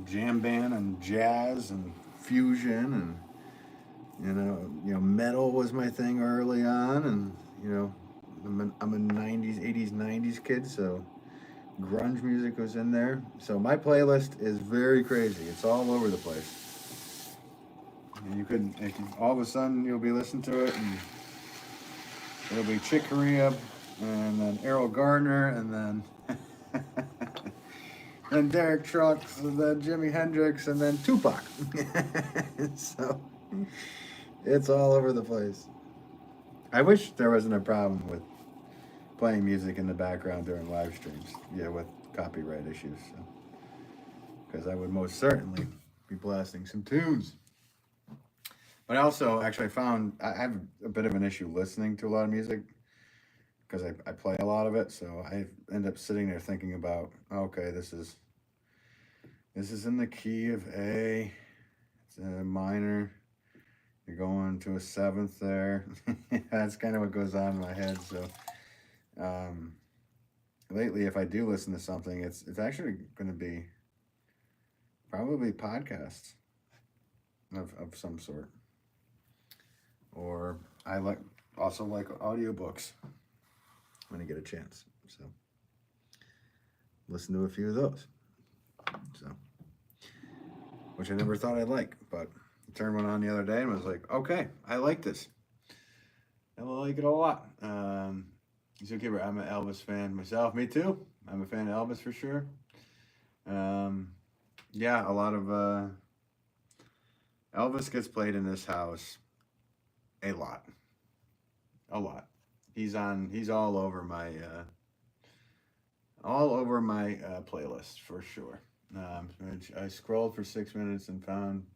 jam band and jazz and fusion, and metal was my thing early on, and I'm a 90s, 80s, 90s kid, so grunge music was in there. So my playlist is very crazy. It's all over the place. And all of a sudden you'll be listening to it, and it'll be Chick Corea, and then Errol Garner, and then and Derek Trucks, and then Jimi Hendrix, and then Tupac. So it's all over the place. I wish there wasn't a problem with playing music in the background during live streams, with copyright issues. Because I would most certainly be blasting some tunes. But I also actually found I have a bit of an issue listening to a lot of music, because I play a lot of it. So I end up sitting there thinking about, okay, this is in the key of A. It's a minor. You're going to a seventh there. That's kind of what goes on in my head. So lately, if I do listen to something, it's actually going to be probably podcasts. of some sort. Or I also like audiobooks when I get a chance. So listen to a few of those. So, which I never thought I'd like, but I turned one on the other day and was like, okay, I like this. I like it a lot. Zookeeper, I'm an Elvis fan myself. Me too. I'm a fan of Elvis for sure. Yeah, a lot of Elvis gets played in this house a lot. A lot. He's all over my playlist for sure. I scrolled for 6 minutes and found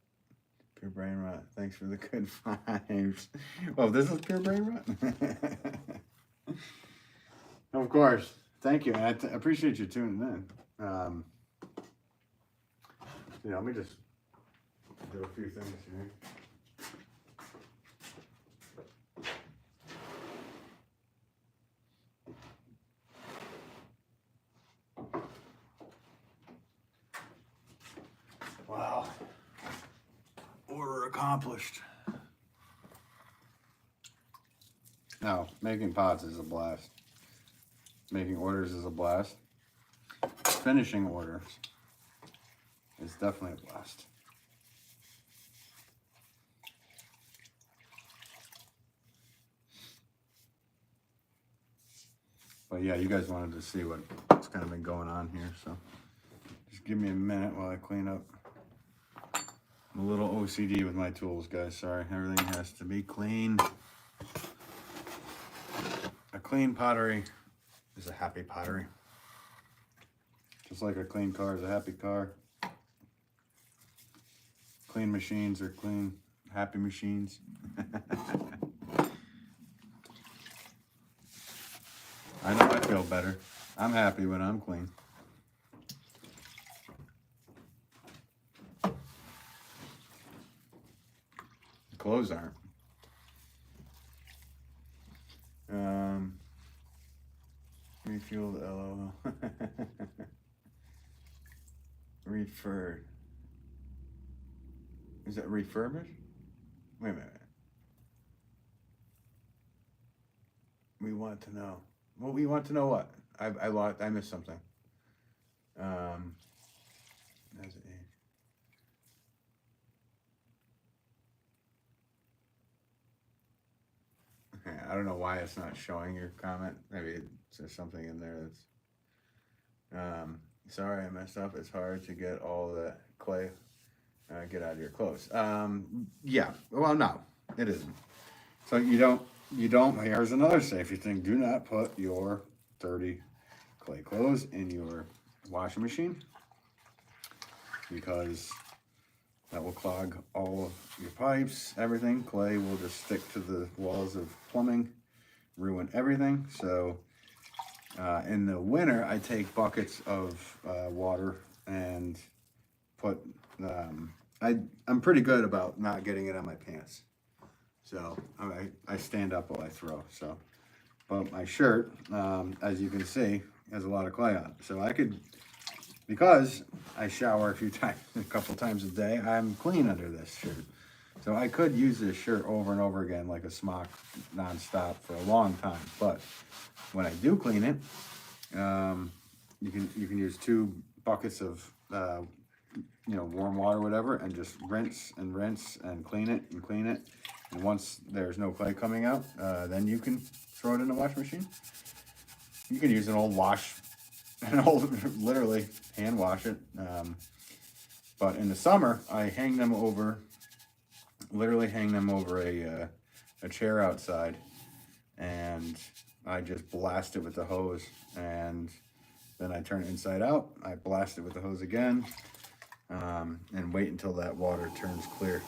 Pure Brain Rot. Thanks for the good vibes. Oh, this is Pure Brain Rot? Of course. Thank you. I appreciate you tuning in. Let me just do a few things here. Wow. Order accomplished. Now, making pots is a blast. Making orders is a blast. Finishing orders is definitely a blast. But yeah, you guys wanted to see what's kind of been going on here, so just give me a minute while I clean up. I'm a little OCD with my tools, guys. Sorry, everything has to be clean. A clean pottery is a happy pottery. Just like a clean car is a happy car. Clean machines are clean, happy machines. I know I feel better. I'm happy when I'm clean. The clothes aren't. Refueled LOL. Referred. Is that refurbished? Wait a minute. We want to know. Well, we want to know what? I missed something. That's it. I don't know why it's not showing your comment. Maybe there's something in there that's. Sorry, I messed up. It's hard to get all that clay get out of your clothes. Yeah. Well, no, it isn't. So you don't. Here's another safety thing. Do not put your dirty clay clothes in your washing machine because that will clog all of your pipes, everything. Clay will just stick to the walls of plumbing, ruin everything. So in the winter, I take buckets of water and put, I'm pretty good about not getting it on my pants. So I stand up while I throw. So, but my shirt, as you can see, has a lot of clay on it. So I could, because I shower a couple times a day, I'm clean under this shirt. So I could use this shirt over and over again like a smock nonstop for a long time. But when I do clean it, you can use 2 buckets of warm water, whatever, and just rinse and clean it. And once there's no clay coming out, then you can throw it in the washing machine. You can use an old literally hand wash it. But in the summer, I literally hang them over a chair outside, and I just blast it with the hose, and then I turn it inside out. I blast it with the hose again, and wait until that water turns clear.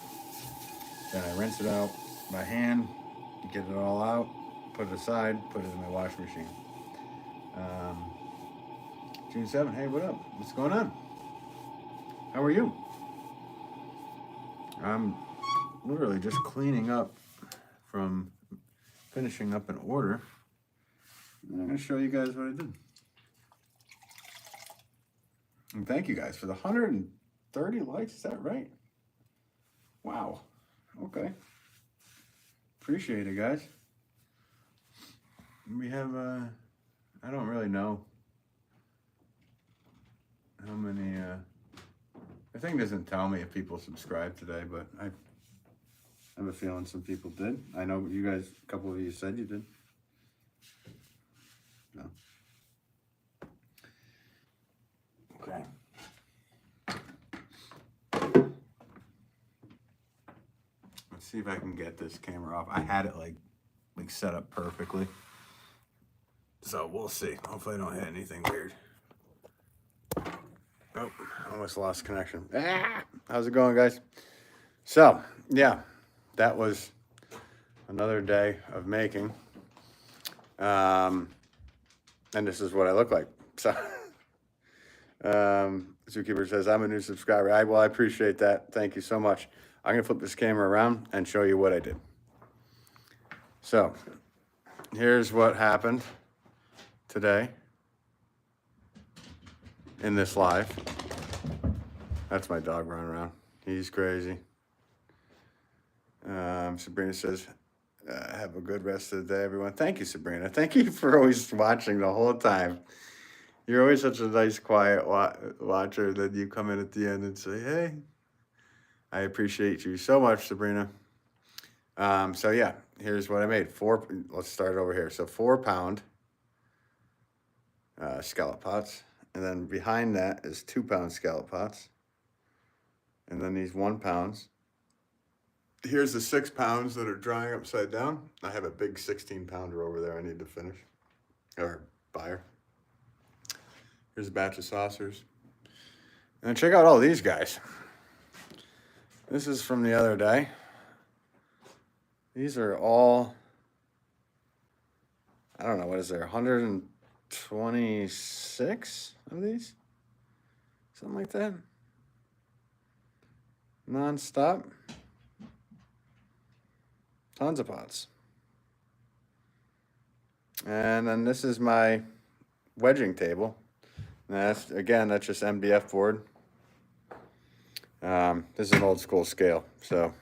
Then I rinse it out by hand, get it all out, put it aside, put it in my washing machine. June 7th, hey, what up? What's going on? How are you? I'm literally just cleaning up from finishing up an order. And I'm going to show you guys what I did. And thank you guys for the 130 likes, is that right? Wow. Okay. Appreciate it, guys. We have, I don't really know how many, the thing doesn't tell me if people subscribe today, but I have a feeling some people did. I know you guys, a couple of you said you did. No. Okay. Let's see if I can get this camera off. I had it like set up perfectly. So we'll see. Hopefully I don't hit anything weird. Oh, almost lost connection. Ah! How's it going, guys? So, yeah, that was another day of making. And this is what I look like. So, Zookeeper says, I'm a new subscriber. I appreciate that. Thank you so much. I'm going to flip this camera around and show you what I did. So, here's what happened today in this live. That's my dog running around. He's crazy. Sabrina says, have a good rest of the day, everyone. Thank you, Sabrina. Thank you for always watching the whole time. You're always such a nice, quiet watcher that you come in at the end and say, hey. I appreciate you so much, Sabrina. So yeah, here's what I made. Let's start over here. So 4 pound scallop pots. And then behind that is 2 pound scallop pots. And then these 1 pounds. Here's the 6 pounds that are drying upside down. I have a big 16 pounder over there I need to finish. Or fire. Here's a batch of saucers. And check out all these guys. This is from the other day. These are all, I don't know, what is there, 126 of these? Something like that. Non-stop. Tons of pots. And then this is my wedging table. And that's just MDF board. This is an old school scale, so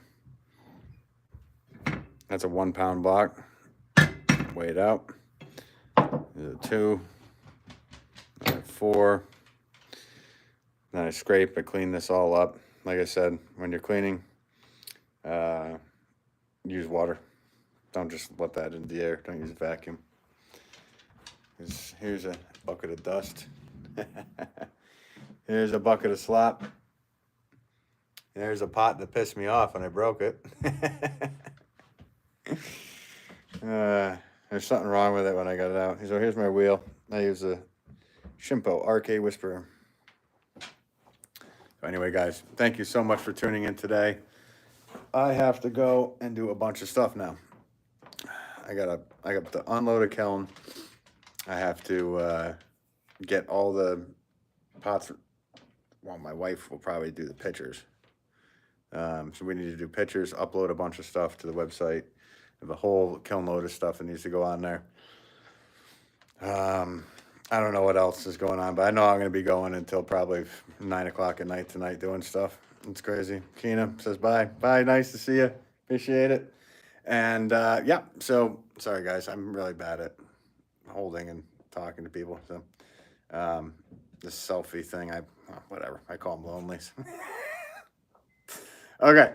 that's a 1 pound block. Weigh it out. There's a 2, 4. Then I scrape, I clean this all up. Like I said, when you're cleaning, use water. Don't just let that in the air. Don't use a vacuum. Here's a bucket of dust. Here's a bucket of slop. There's a pot that pissed me off when I broke it. There's something wrong with it when I got it out. So here's my wheel. I use a Shimpo RK Whisperer. So anyway, guys, thank you so much for tuning in today. I have to go and do a bunch of stuff now. I got to unload a kiln. I have to get all the pots. Well, my wife will probably do the pictures. So we need to do pictures, upload a bunch of stuff to the website. Have a whole kiln load of stuff that needs to go on there. I don't know what else is going on, but I know I'm going to be going until probably 9 o'clock at night tonight doing stuff. It's crazy. Keena says bye. Bye, nice to see you. Appreciate it. And yeah, so sorry guys, I'm really bad at holding and talking to people. So this selfie thing, whatever, I call them lonelies. Okay,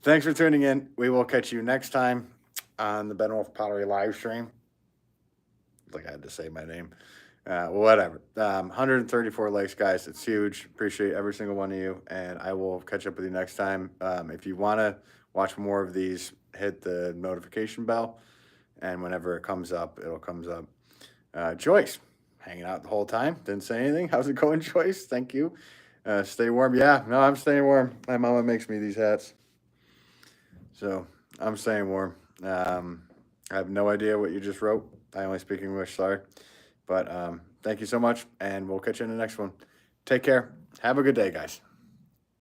thanks for tuning in. We will catch you next time on the Ben Wolff Pottery live stream. Like I had to say my name. Whatever. 134 likes, guys. It's huge. Appreciate every single one of you. And I will catch up with you next time. If you want to watch more of these, hit the notification bell. And whenever it comes up, it'll comes up. Joyce, hanging out the whole time. Didn't say anything. How's it going, Joyce? Thank you. Stay warm. Yeah, no, I'm staying warm. My mama makes me these hats. So I'm staying warm. I have no idea what you just wrote. I only speak English, sorry. But thank you so much, and we'll catch you in the next one. Take care. Have a good day, guys.